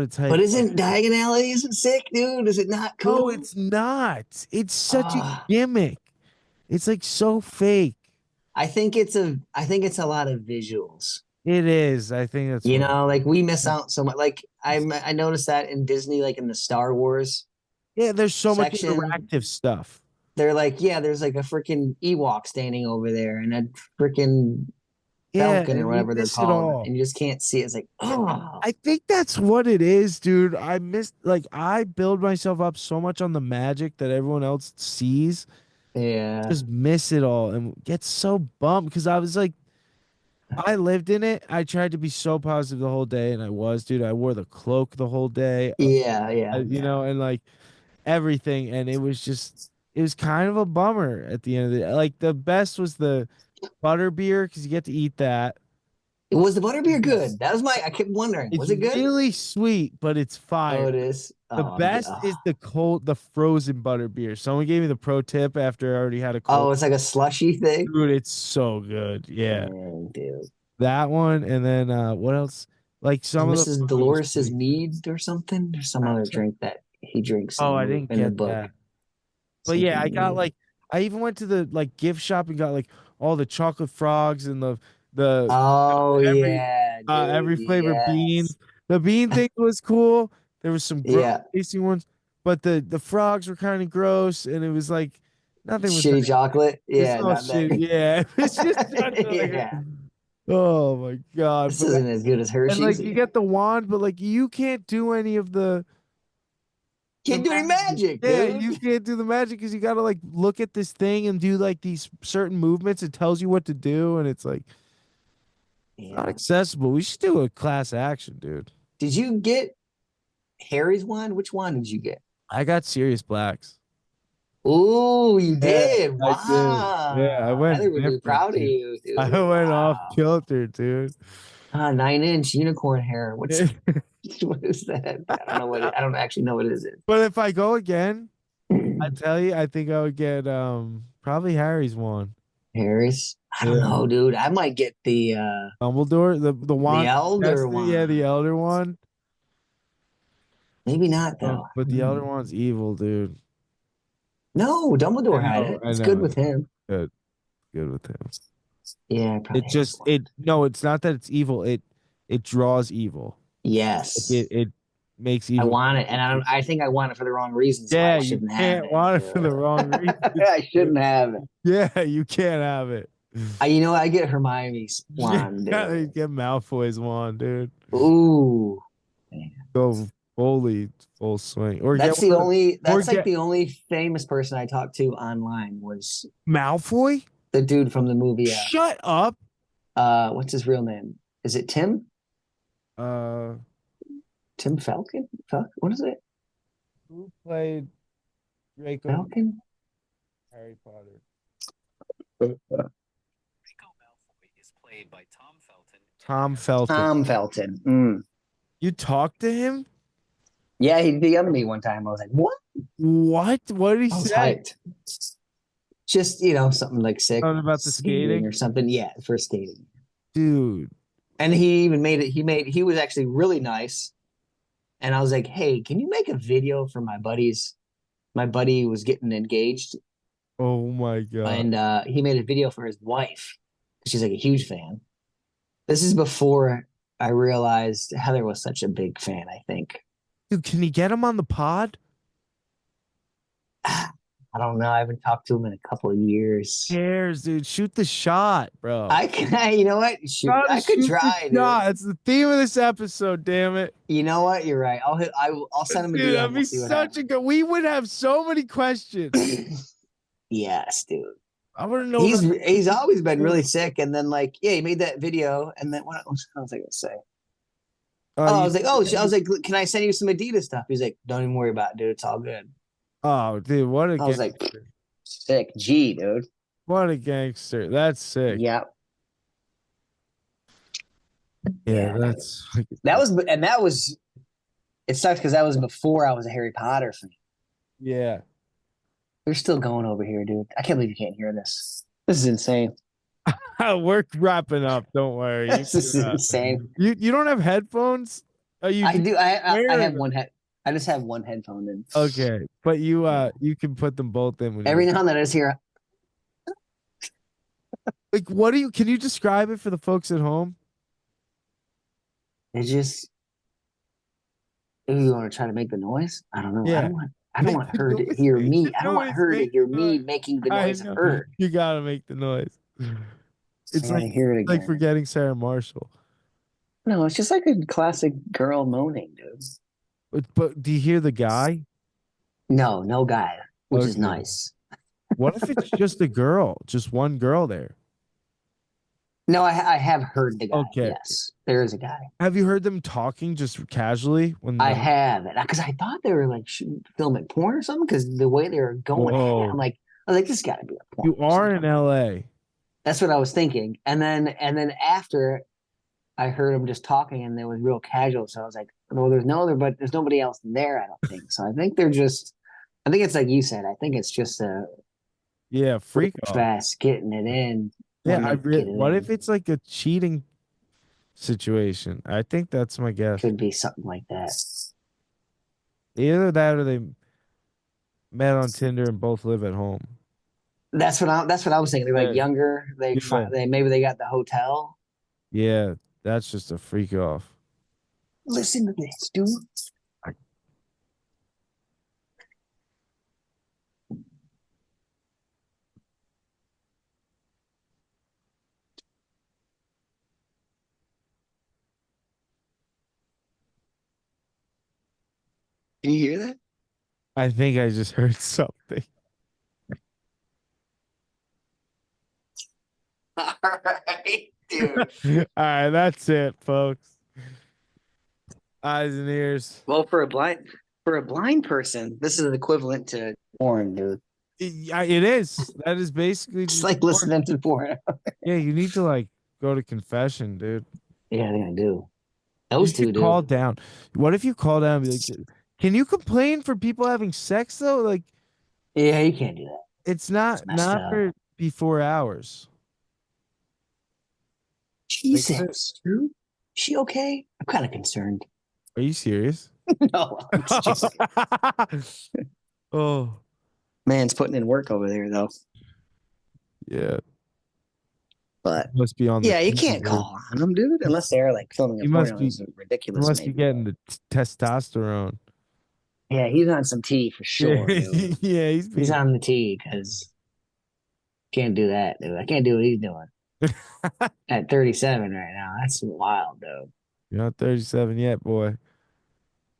Speaker 3: it's.
Speaker 2: But isn't Diagon Alley isn't sick, dude? Is it not cool?
Speaker 3: No, it's not. It's such a gimmick. It's like so fake.
Speaker 2: I think it's a lot of visuals.
Speaker 3: It is. I think that's
Speaker 2: like we miss out so much. Like I noticed that in Disney, like in the Star Wars.
Speaker 3: Yeah, there's so much interactive stuff.
Speaker 2: They're like, there's like a freaking Ewok standing over there and a freaking Falcon or whatever they're called, and you just can't see it. It's like,
Speaker 3: I think that's what it is, dude. I build myself up so much on the magic that everyone else sees.
Speaker 2: Yeah.
Speaker 3: Just miss it all and get so bummed because I was like, I lived in it. I tried to be so positive the whole day, and I was, dude. I wore the cloak the whole day.
Speaker 2: Yeah.
Speaker 3: You know, and like everything, and it was kind of a bummer at the end of the day. Like the best was the butterbeer because you get to eat that.
Speaker 2: Was the butterbeer good? That was I kept wondering. Was it good?
Speaker 3: It's really sweet, but it's fire.
Speaker 2: Oh, it is.
Speaker 3: The best is the frozen butterbeer. Someone gave me the pro tip after I already had a cold.
Speaker 2: Oh, it's like a slushy thing?
Speaker 3: Dude, it's so good. Yeah.
Speaker 2: Man, dude.
Speaker 3: That one, and then what else? Like some of
Speaker 2: Mrs. Dolores' mead or something? There's some other drink that he drinks.
Speaker 3: I didn't get that. But yeah, I got I even went to the gift shop and got all the chocolate frogs and the every flavor beans. The bean thing was cool. There was some gross tasting ones, but the frogs were kind of gross, and it was like nothing was
Speaker 2: shitty chocolate. Yeah,
Speaker 3: not shitty. Yeah, it's just oh my god,
Speaker 2: this isn't as good as Hershey's.
Speaker 3: And you get the wand, but you can't do any of the.
Speaker 2: Can't do any magic, dude.
Speaker 3: Yeah, you can't do the magic because you gotta look at this thing and do these certain movements. It tells you what to do, and it's not accessible. We should do a class action, dude.
Speaker 2: Did you get Harry's wand? Which wand did you get?
Speaker 3: I got Sirius Blacks.
Speaker 2: Oh, you did! Wow.
Speaker 3: I did. Yeah, I went.
Speaker 2: I think we're really proud of you, dude.
Speaker 3: I went off kilter, dude.
Speaker 2: 9-inch unicorn hair. What is that? I don't know what I don't actually know what it is.
Speaker 3: But if I go again, I tell you, I think I would get probably Harry's one.
Speaker 2: Harris. I don't
Speaker 3: Yeah.
Speaker 2: know, dude. I might get the
Speaker 3: Dumbledore, the wand,
Speaker 2: elder one.
Speaker 3: yeah, the elder one.
Speaker 2: Maybe not though.
Speaker 3: But the elder one's evil, dude.
Speaker 2: No, Dumbledore had it.
Speaker 3: I
Speaker 2: It's
Speaker 3: know.
Speaker 2: good with him.
Speaker 3: Good, good with him.
Speaker 2: Yeah, probably
Speaker 3: It just no, it's not that it's evil. It draws evil.
Speaker 2: Yes.
Speaker 3: It makes
Speaker 2: I
Speaker 3: evil.
Speaker 2: want it, and I think I want it for the wrong reasons. So
Speaker 3: Yeah,
Speaker 2: I
Speaker 3: you
Speaker 2: shouldn't
Speaker 3: can't
Speaker 2: have
Speaker 3: want it for the wrong reason.
Speaker 2: I shouldn't have it.
Speaker 3: Yeah, you can't have it.
Speaker 2: I get Hermione's wand.
Speaker 3: Yeah, you get Malfoy's wand, dude.
Speaker 2: Ooh.
Speaker 3: Go full swing. Or
Speaker 2: That's
Speaker 3: get
Speaker 2: the only. That's like
Speaker 3: get-
Speaker 2: the only famous person I talked to online was
Speaker 3: Malfoy.
Speaker 2: the dude from the movie.
Speaker 3: Shut up.
Speaker 2: What's his real name? Is it Tim?
Speaker 3: Uh,
Speaker 2: Tim Falcon? What is it?
Speaker 3: who played Draco
Speaker 2: Falcon?
Speaker 3: Harry Potter?
Speaker 4: Draco Malfoy is played by Tom Felton.
Speaker 3: Tom Felton.
Speaker 2: Tom Felton. Mm.
Speaker 3: You talked to him?
Speaker 2: Yeah, he DM'd me one time. I was like, what?
Speaker 3: What? What did he
Speaker 2: I was
Speaker 3: say?
Speaker 2: hyped. Just, something like sick.
Speaker 3: Something about the skating
Speaker 2: or something. Yeah, for skating.
Speaker 3: Dude.
Speaker 2: And he even made it. He was actually really nice. And I was like, hey, can you make a video for my buddies? My buddy was getting engaged.
Speaker 3: Oh my God.
Speaker 2: And he made a video for his wife. She's like a huge fan. This is before I realized Heather was such a big fan, I think.
Speaker 3: Dude, can you get him on the pod?
Speaker 2: I don't know. I haven't talked to him in a couple of years.
Speaker 3: Who cares, dude? Shoot the shot, bro.
Speaker 2: I can, you know what? I could try, dude.
Speaker 3: It's the theme of this episode, damn it.
Speaker 2: You know what? You're right. I'll send him a
Speaker 3: Dude,
Speaker 2: DM.
Speaker 3: that'd be such a good. We would have so many questions.
Speaker 2: Yes, dude.
Speaker 3: I want to know.
Speaker 2: He's always been really sick, and then he made that video, and then what else was I gonna say? I was like, can I send you some Adidas stuff? He's like, don't even worry about it, dude. It's all good.
Speaker 3: Oh, dude, what a
Speaker 2: I was like, sick. G, dude.
Speaker 3: What a gangster. That's sick.
Speaker 2: Yep.
Speaker 3: Yeah, that's
Speaker 2: that was it sucks because that was before I was a Harry Potter fan.
Speaker 3: Yeah.
Speaker 2: We're still going over here, dude. I can't believe you can't hear this. This is insane.
Speaker 3: We're wrapping up. Don't worry.
Speaker 2: This is insane.
Speaker 3: You don't have headphones?
Speaker 2: I do. I have one head. I just have one headphone in.
Speaker 3: Okay, but you can put them both in.
Speaker 2: Every now and then I just hear.
Speaker 3: Like, can you describe it for the folks at home?
Speaker 2: It's just. You want to try to make the noise? I don't know.
Speaker 3: Yeah.
Speaker 2: I don't want her to hear me. I don't want her to hear me making the noise of her.
Speaker 3: You gotta make the noise. It's like
Speaker 2: hear it again.
Speaker 3: Like forgetting Sarah Marshall.
Speaker 2: No, it's just like a classic girl moaning, dude.
Speaker 3: But do you hear the guy?
Speaker 2: No guy, which is
Speaker 3: Okay.
Speaker 2: nice.
Speaker 3: What if it's just a girl, just one girl there?
Speaker 2: No, I have heard the guy.
Speaker 3: Okay.
Speaker 2: Yes, there is a guy.
Speaker 3: Have you heard them talking just casually?
Speaker 2: I have, because I thought they were like filming porn or something. Because the way they were going,
Speaker 3: Whoa.
Speaker 2: I was like, this got to be a porn.
Speaker 3: You are in LA.
Speaker 2: That's what I was thinking, and then after I heard them just talking, and it was real casual. So I was like, well, there's nobody else there. I don't think so. I think it's like you said. I think it's just a
Speaker 3: Freak off.
Speaker 2: fast getting it in.
Speaker 3: Yeah, what if it's like a cheating situation? I think that's my guess.
Speaker 2: Could be something like that.
Speaker 3: Either that or they met on Tinder and both live at home.
Speaker 2: That's what I was thinking. They're like younger. They maybe they got the hotel.
Speaker 3: Yeah, that's just a freak off.
Speaker 2: Listen to this, dude. Can you hear that?
Speaker 3: I think I just heard something.
Speaker 2: All right, dude.
Speaker 3: All right, that's it, folks. Eyes and ears.
Speaker 2: Well, for a blind person, this is equivalent to porn, dude.
Speaker 3: It is. That is basically
Speaker 2: It's like listening to porn.
Speaker 3: Yeah, you need to go to confession, dude.
Speaker 2: Yeah, I think I do.
Speaker 3: You
Speaker 2: Those two
Speaker 3: should
Speaker 2: do.
Speaker 3: call down. What if you call down and be like, can you complain for people having sex though? Like,
Speaker 2: Yeah, you can't do that.
Speaker 3: it's
Speaker 2: It's messed
Speaker 3: not
Speaker 2: up.
Speaker 3: for before hours.
Speaker 2: Jesus, dude. She okay? I'm kind of concerned.
Speaker 3: Are you serious?
Speaker 2: No, I'm just joking.
Speaker 3: Oh,
Speaker 2: Man's putting in work over there, though.
Speaker 3: yeah.
Speaker 2: But
Speaker 3: Must be on the
Speaker 2: yeah, you
Speaker 3: TV,
Speaker 2: can't
Speaker 3: dude.
Speaker 2: call on them, dude, unless they're like filming a
Speaker 3: He must
Speaker 2: porno.
Speaker 3: be
Speaker 2: It's
Speaker 3: he
Speaker 2: ridiculous.
Speaker 3: must be
Speaker 2: Maybe.
Speaker 3: getting the testosterone.
Speaker 2: Yeah, he's on some T for sure,
Speaker 3: Yeah,
Speaker 2: dude.
Speaker 3: yeah,
Speaker 2: He's on the T because can't do that, dude. I can't do what he's doing at 37 right now. That's wild, dude.
Speaker 3: You're not 37 yet, boy.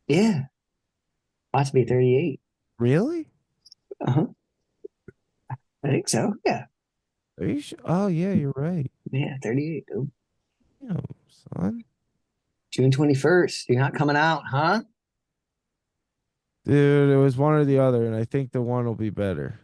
Speaker 2: Yeah, about to be 38.
Speaker 3: Really?
Speaker 2: Uh-huh. I think so. Yeah.
Speaker 3: Are you sure? Oh, yeah, you're right.
Speaker 2: Yeah, 38, dude.
Speaker 3: Damn, son.
Speaker 2: June 21st. You're not coming out, huh?
Speaker 3: Dude, it was one or the other, and I think the one will be better.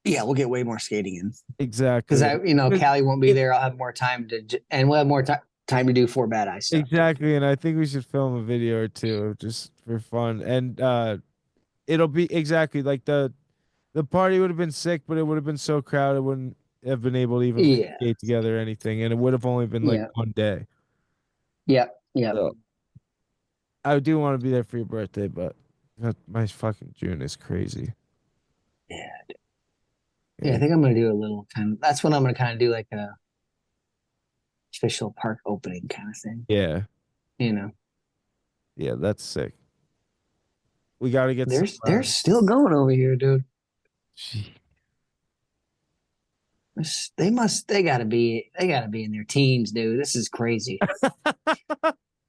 Speaker 2: Yeah, we'll get way more skating in.
Speaker 3: Exactly.
Speaker 2: Because Callie won't be there. I'll have more time and we'll have more time to do 4 bad eye stuff.
Speaker 3: Exactly, and I think we should film a video or two just for fun. And it'll be exactly like the party would have been sick, but it would have been so crowded, wouldn't have been able to even
Speaker 2: Yeah.
Speaker 3: skate together or anything, and it would have only been like
Speaker 2: Yeah.
Speaker 3: one day.
Speaker 2: Yep. Yep.
Speaker 3: So, I do want to be there for your birthday, but my fucking June is crazy.
Speaker 2: Yeah. Yeah, I think I'm gonna do a little kind. That's when I'm gonna kind of do like a official park opening kind of thing.
Speaker 3: Yeah,
Speaker 2: You know,
Speaker 3: yeah, that's sick. We got to get
Speaker 2: they're still going over here, dude.
Speaker 3: Gee.
Speaker 2: They gotta be in their teens, dude. This is crazy.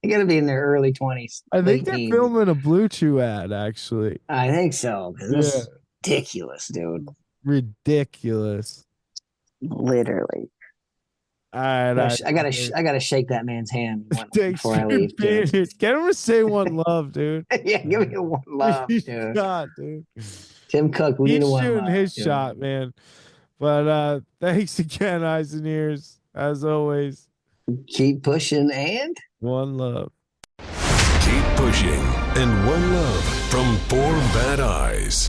Speaker 2: They gotta be in their early 20s.
Speaker 3: I think
Speaker 2: late
Speaker 3: they're
Speaker 2: teens.
Speaker 3: filming a Blue Chew ad, actually.
Speaker 2: I think so. 'Cause this is ridiculous, dude.
Speaker 3: Ridiculous.
Speaker 2: Literally.
Speaker 3: All right,
Speaker 2: I gotta shake that man's hand
Speaker 3: thanks
Speaker 2: before I
Speaker 3: for
Speaker 2: leave.
Speaker 3: being
Speaker 2: Dude.
Speaker 3: here. Get him to say one love, dude.
Speaker 2: Yeah, give me a one love, dude.
Speaker 3: God, dude.
Speaker 2: Tim Cook, we need
Speaker 3: He's
Speaker 2: a one
Speaker 3: shooting
Speaker 2: love,
Speaker 3: his
Speaker 2: dude.
Speaker 3: shot, man. But thanks again, eyes and ears. As always,
Speaker 2: Keep pushing and
Speaker 3: one love.
Speaker 1: Keep pushing and one love from Four Bad Eyes.